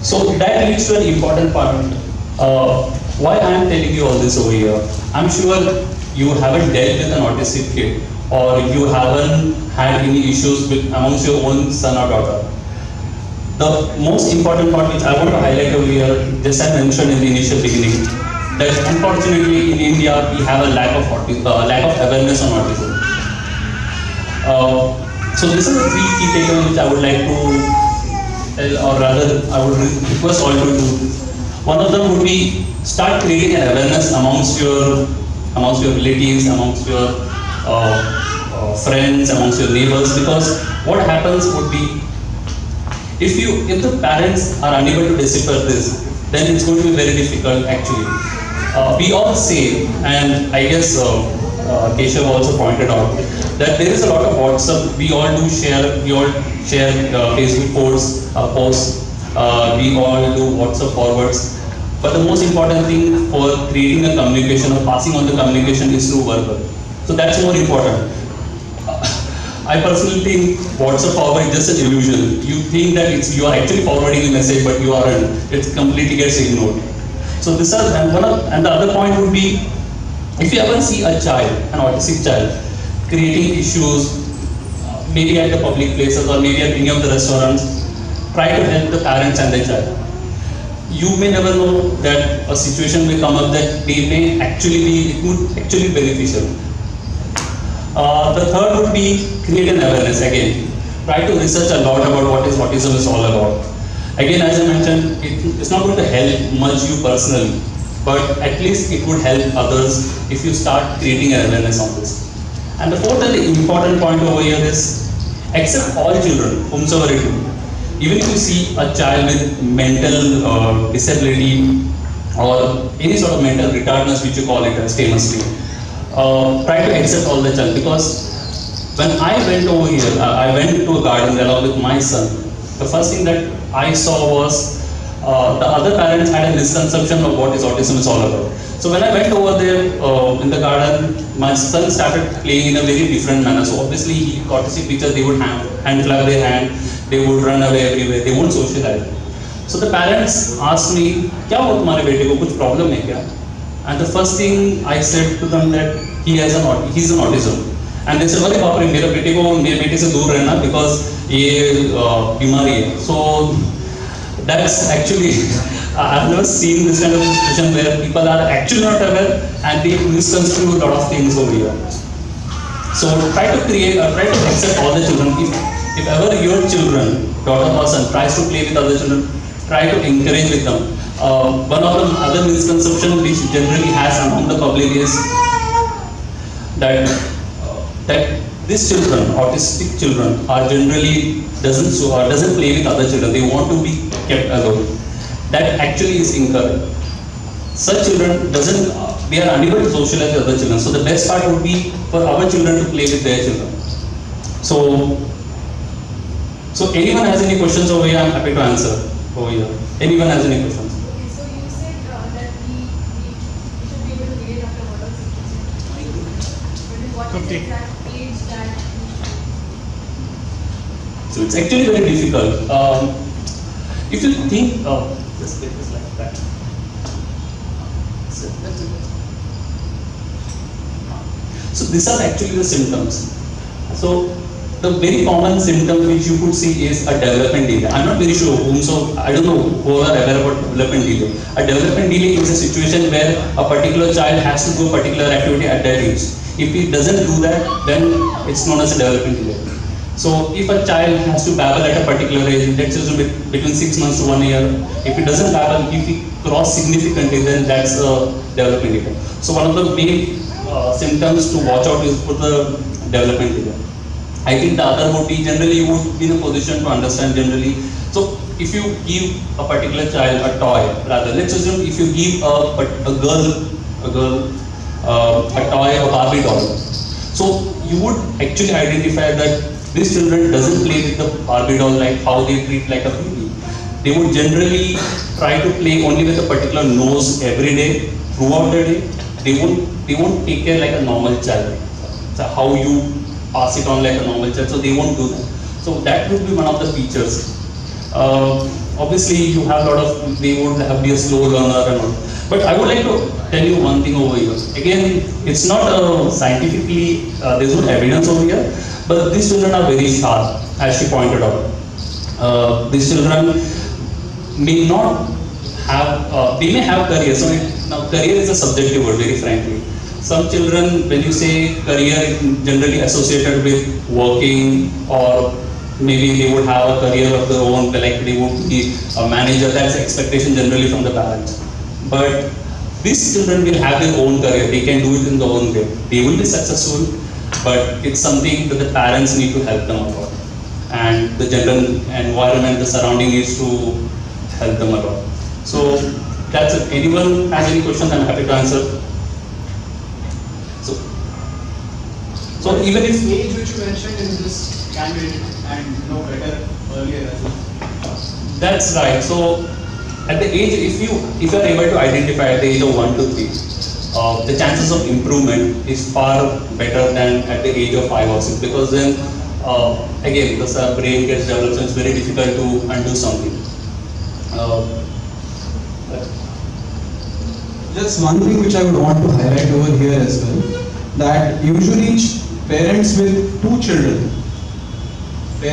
So that leads to an important point. Why I am telling you all this over here? I'm sure you haven't dealt with an autistic kid, or you haven't had any issues amongst your own son or daughter. The most important part which I want to highlight over here, just as I mentioned in the initial beginning, that unfortunately in India we have a lack of awareness on autism. So this is the 3 key takeaways which I would like to tell, or rather I would request all to do. One of them would be start creating an awareness amongst your relatives, amongst your friends, amongst your neighbors, because what happens would be, if the parents are unable to decipher this, then it's going to be very difficult actually. We all say, and I guess Keshav also pointed out, that there is a lot of WhatsApp, we all share Facebook posts, we all do WhatsApp forwards. But the most important thing for creating a communication or passing on the communication is through verbal. So that's more important. I personally think WhatsApp forward is just an illusion. You think that you are actually forwarding a message, but you aren't. It completely gets ignored. So this is, and the other point would be, if you ever see a child, an autistic child, creating issues, maybe at the public places or maybe at any of the restaurants, try to help the parents and the child. You may never know that a situation may come up that it would actually be beneficial. The third would be create an awareness again. Try to research a lot about what autism is all about. Again, as I mentioned, it's not going to help much you personally, but at least it would help others if you start creating an awareness on this. And the fourth and the important point over here is accept all children, whomsoever it is. Even if you see a child with mental disability or any sort of mental retardness, which you call it as famously, try to accept all the child, because when I went over here, I went to a garden along with my son. The first thing that I saw was the other parents had a misconception of what autism is all about. So when I went over there in the garden, my son started playing in a very different manner. So obviously he got to see pictures, they would hand clap their hand, they would run away everywhere, they won't socialize. So the parents asked me, "Kya hua tumhare bete ko, kuch problem hai kya?" And the first thing I said to them that he's an autism. And they said, "Arey baap re, mere bete se dur rehna because ye bimari hai." So that's actually, I've never seen this kind of situation where people are actually not aware and they misconstrue a lot of things over here. So try to accept all the children. If ever your children, daughter or son, tries to play with other children, try to encourage with them. One of the other misconceptions which generally has among the public is that these children, autistic children, are generally doesn't play with other children. They want to be kept alone. That actually is incorrect. Such children they are unable to socialize with other children. So the best part would be for our children to play with their children. So anyone has any questions over here? I'm happy to answer over here. Anyone has any questions? Okay, so you said that we should be able to relate after what of 60. But what is the exact age that So it's actually very difficult. If you think, just get this like that. So these are actually the symptoms. So the very common symptom which you could see is a development delay. I'm not very sure whom, so I don't know who are aware about development delay. A development delay is a situation where a particular child has to do a particular activity at that age. If he doesn't do that, then it's known as a development delay. So if a child has to babble at a particular age, let's assume between 6 months to 1 year, if he doesn't babble, if he cross significantly, then that's a development delay. So one of the main symptoms to watch out is for the development delay. I think the other would be generally you would be in a position to understand generally. So if you give a particular child a toy, rather let's assume if you give a girl a toy, a Barbie doll. So you would actually identify that these children doesn't play with the Barbie doll like how they treat like a baby. They would generally try to play only with a particular nose every day, throughout the day. They won't take care like a normal child. So how you pass it on like a normal child, so they won't do that. So that would be one of the features. Obviously you have a lot of, they would have be a slow learner and all. But I would like to tell you one thing over here. Again, it's not scientifically, there's no evidence over here, but these children are very sharp, as she pointed out. These children may not have, they may have career. So now career is a subjective word, very frankly. Some children, when you say career, generally associated with working, or maybe they would have a career of their own, like they would be a manager. That's the expectation generally from the parents. But these children will have their own career. They can do it in their own way. They will be successful, but it's something that the parents need to help them about. And the general environment, the surrounding needs to help them a lot. So that's it. Anyone has any questions, I'm happy to answer. So even if age which you mentioned in this candidate and better earlier as well. That's right. So at the age, if you are able to identify at the age of 1 to 3, the chances of improvement is far better than at the age of 5 or 6, because then again the brain gets developed, so it's very difficult to undo something. Just one thing which I would want to highlight over here as well, that usually parents with two children, they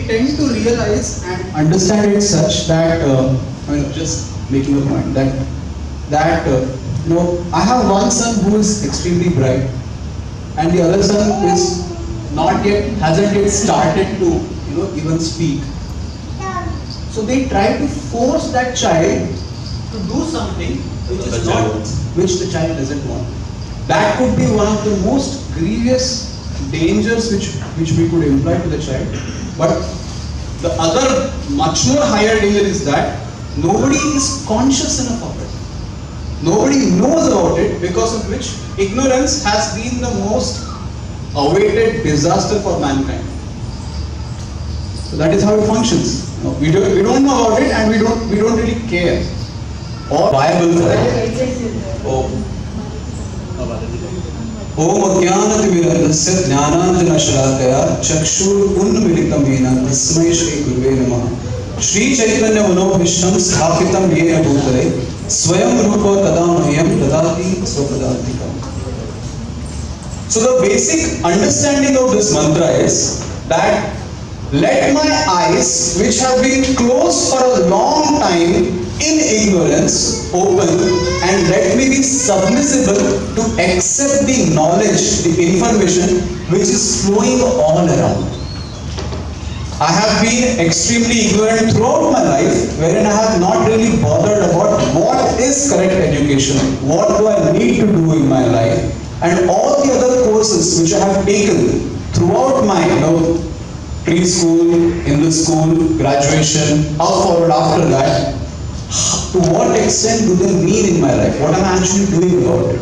tend to realize and understand it such that, just making a point, that I have one son who is extremely bright, and the other son is hasn't yet started to, even speak. So they try to force that child to do something which the child doesn't want. That could be one of the most grievous dangers which we could imply to the child. But the other much more higher danger is that nobody is conscious enough of it. Nobody knows about it, because of which ignorance has been the most awaited disaster for mankind. So that is how it functions. We don't know about it, and we don't really care or viable for it. Om Ajnanatimirandasya Jnananjanashrakaya Chakshur Unnamilitam Yena Tasmai Shri Guruve Namaha Shri Chaitanya Manobhishtam Sthapitam Yena Bhutale Swayam Rupa Tadamayam Dadati Swapadantikam. So the basic understanding of this mantra is that let my eyes, which have been closed for a long time in ignorance, open, and let me be submissible to accept the knowledge, the information which is flowing all around. I have been extremely ignorant throughout my life, wherein I have not really bothered about what is correct education, what do I need to do in my life, and all the other courses which I have taken throughout my preschool, in the school, graduation, how forward after that, to what extent do they mean in my life? What am I actually doing about it?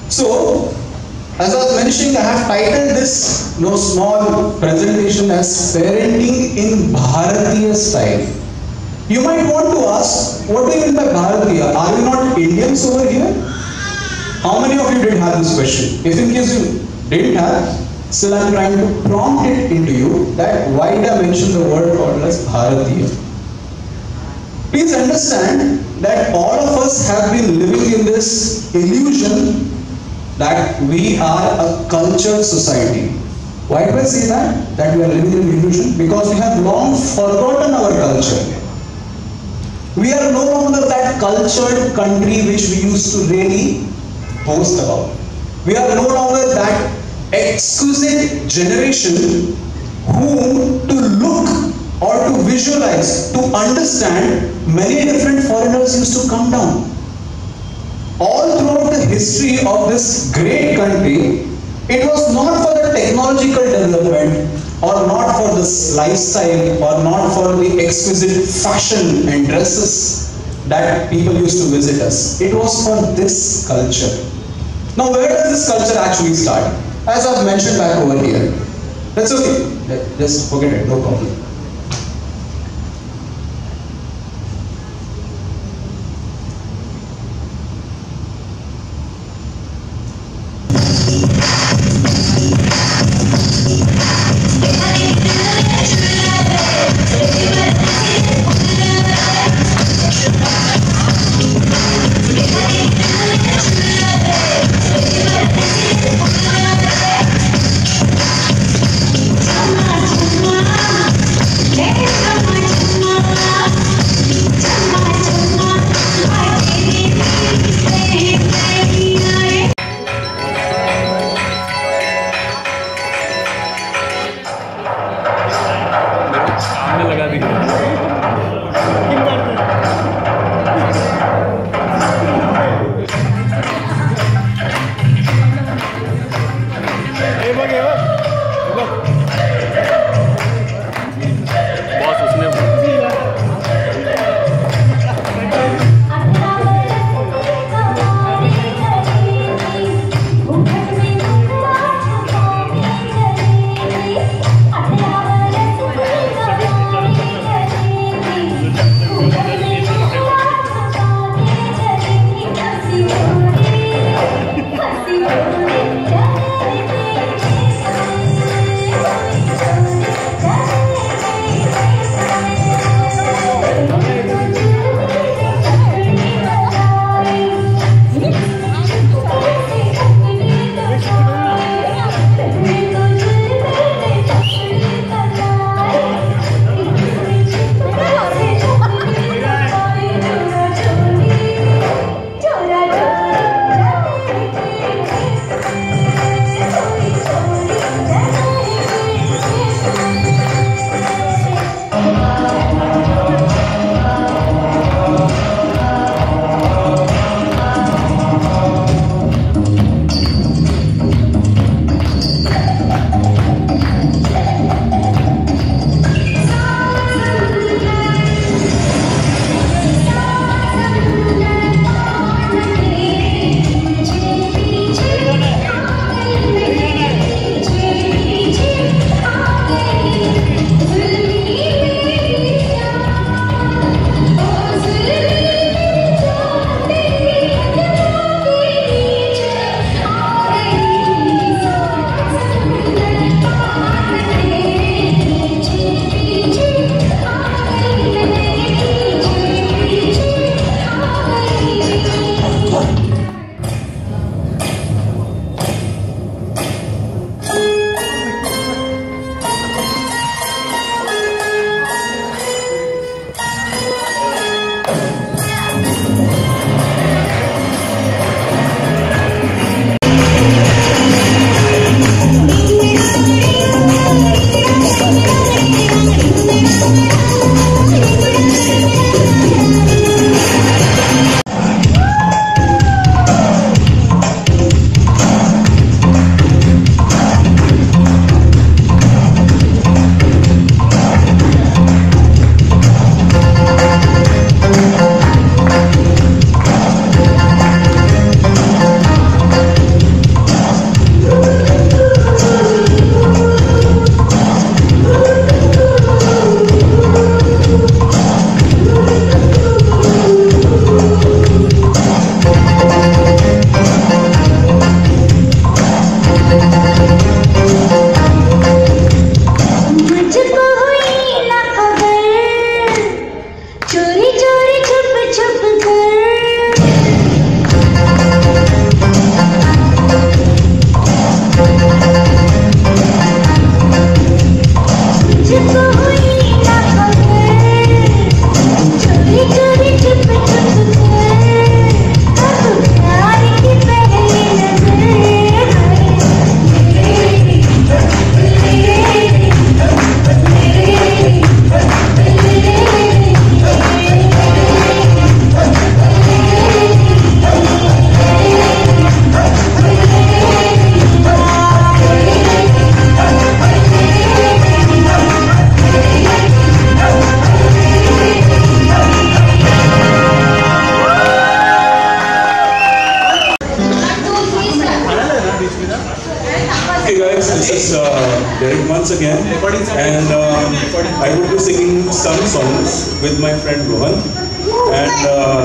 So, as I was mentioning, I have titled this small presentation as Parenting in Bharatiya Style. You might want to ask, what do you mean by Bharatiya? Are we not Indians over here? How many of you did have this question? If in case you didn't have, still I am trying to prompt it into you that why did I mention the word called as Bharatiya? Please understand that all of us have been living in this illusion that we are a cultured society. Why do I say that? That we are living in an illusion? Because we have long forgotten our culture. We are no longer that cultured country which we used to really boast about. We are no longer that exquisite generation whom to look or to visualize, to understand, many different foreigners used to come down. All throughout the history of this great country, it was not for the technological development, or not for this lifestyle, or not for the exquisite fashion and dresses that people used to visit us. It was for this culture. Now, where does this culture actually start? As I've mentioned back over here. That's okay. Just forget it, no problem. some songs with my friend Rohan. And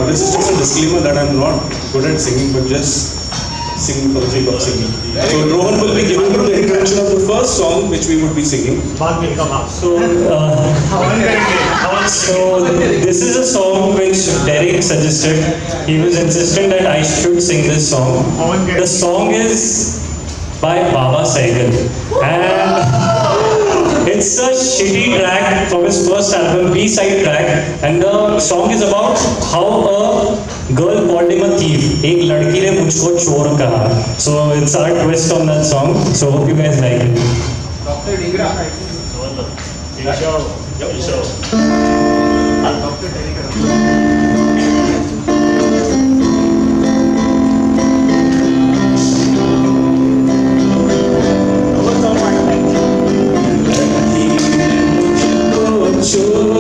this is just a disclaimer that I'm not good at singing, but just singing for the sake of singing. So Rohan will be giving you the introduction of the first song which we would be singing. So this is a song which Derek suggested. He was insisting that I should sing this song. The song is by Baba Saigal, and it's a shitty track from his first album, B-side track, and the song is about how a girl called him a thief. एक लड़की ने मुझको चोर कहा. So it's our twist on that song. So hope you guys like it. Dr. Digra. Say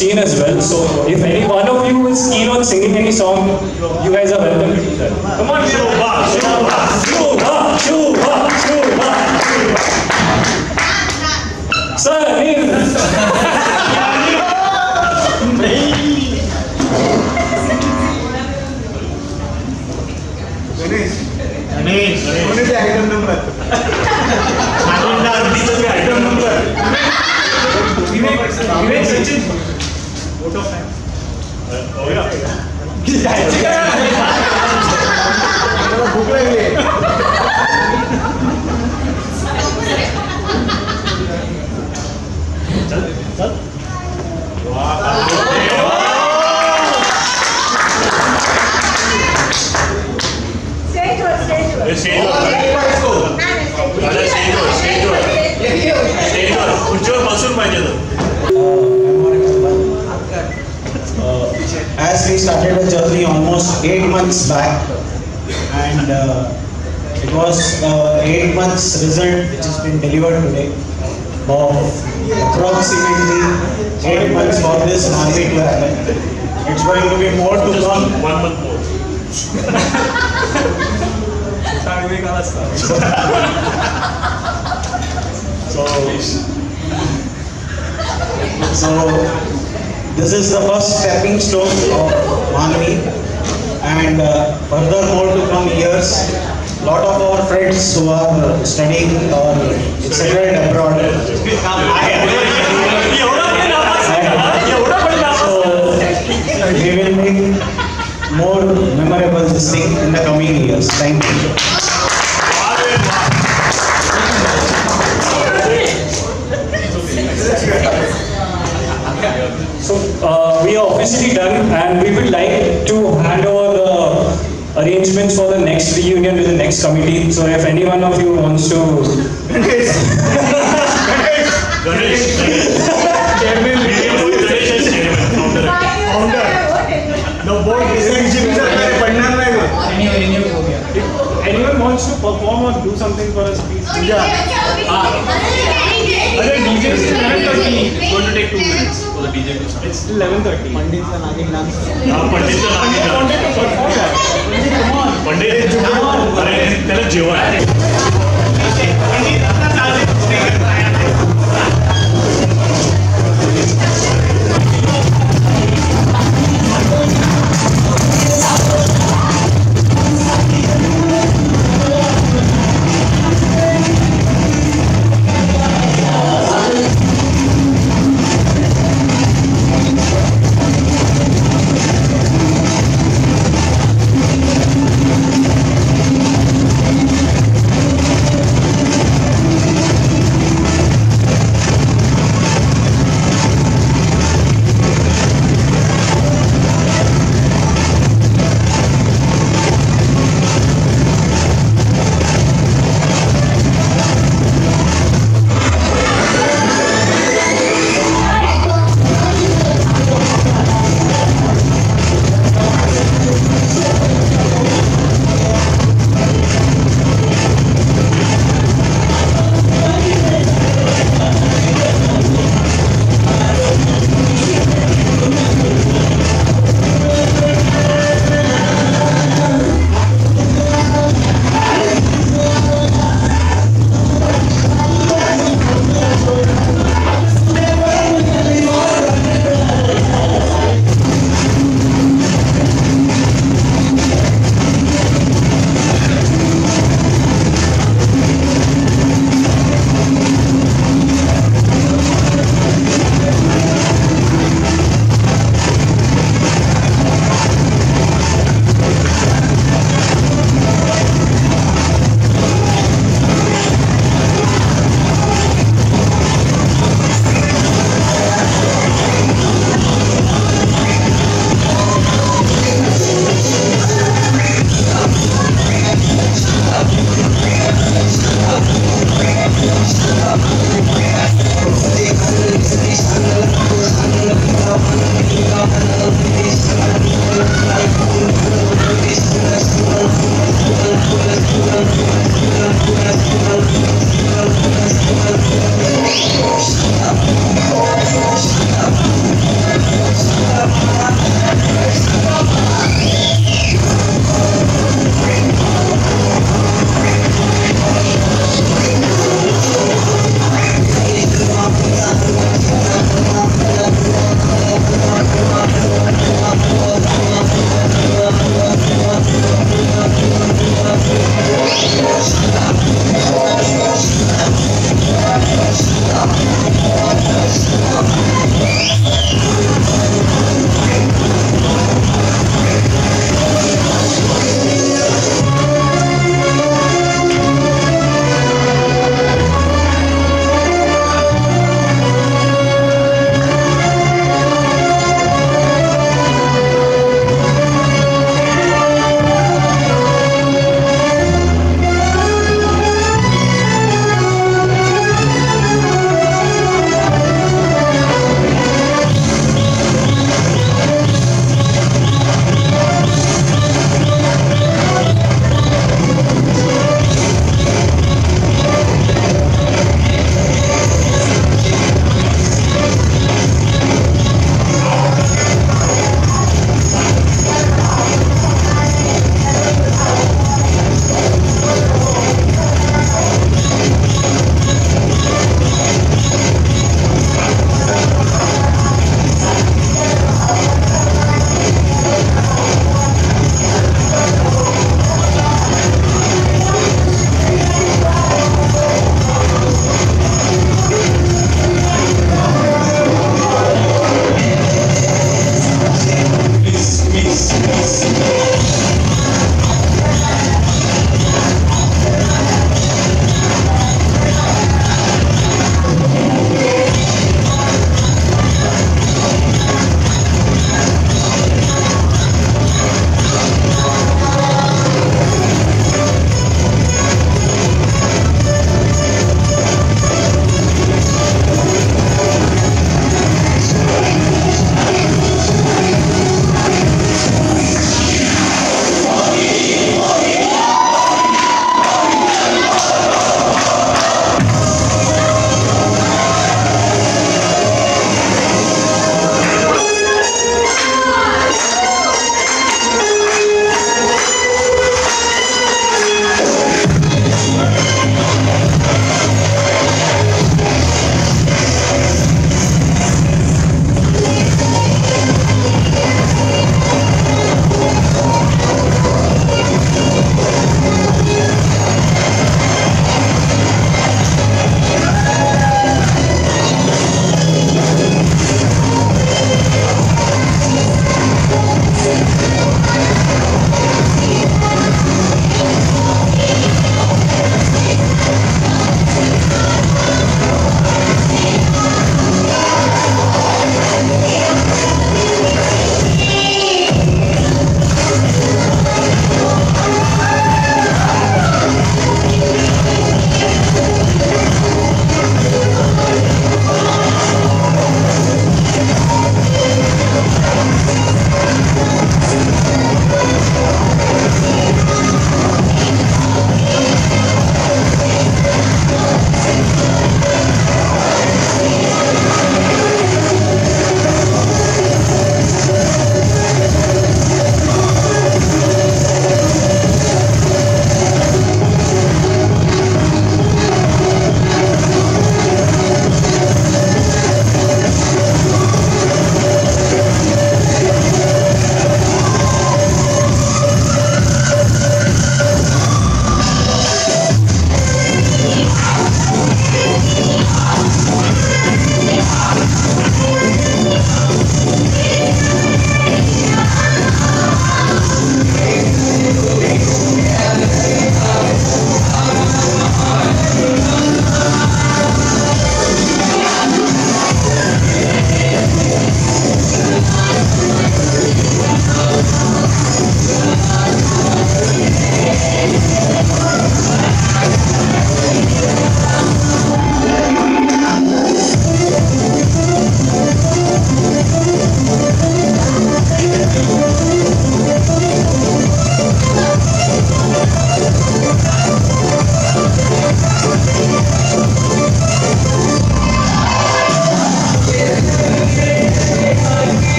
scene as well. So if any one of you is keen on singing any song, you guys are welcome to do that. Come on, Shubha, Shubha, Shubha, Shubha, Shubha. Sir, Ganesh, what is the item number? Item number. Vivek Sachin. Vote of time. Oh yeah. भूख लगी है. चल चल. As we started a journey almost 8 months back, and it was 8 months result which has been delivered today of approximately 8 months for this Manavi to happen. It's going to be more to come. 1 month more. So this is the first stepping stone of Manavi, and furthermore to come years. Lot of our friends who are studying or settled abroad. So we will make more memorable this thing in the coming years. Thank you. So we are officially done, and we would like to hand over the arrangements for the next reunion to the next committee. So if any one of you wants to Ganesh, chairman, founder. The board decisions are there. If anyone wants to perform or do something for us, please. DJ is 11:30. It's going to take 2 minutes for the DJ to start. It's 11:30. Pandit and Nagin dance. Pandit and Nagin dance. Pandit to perform that. Pandit, come on. Pandit, come on. Tell us,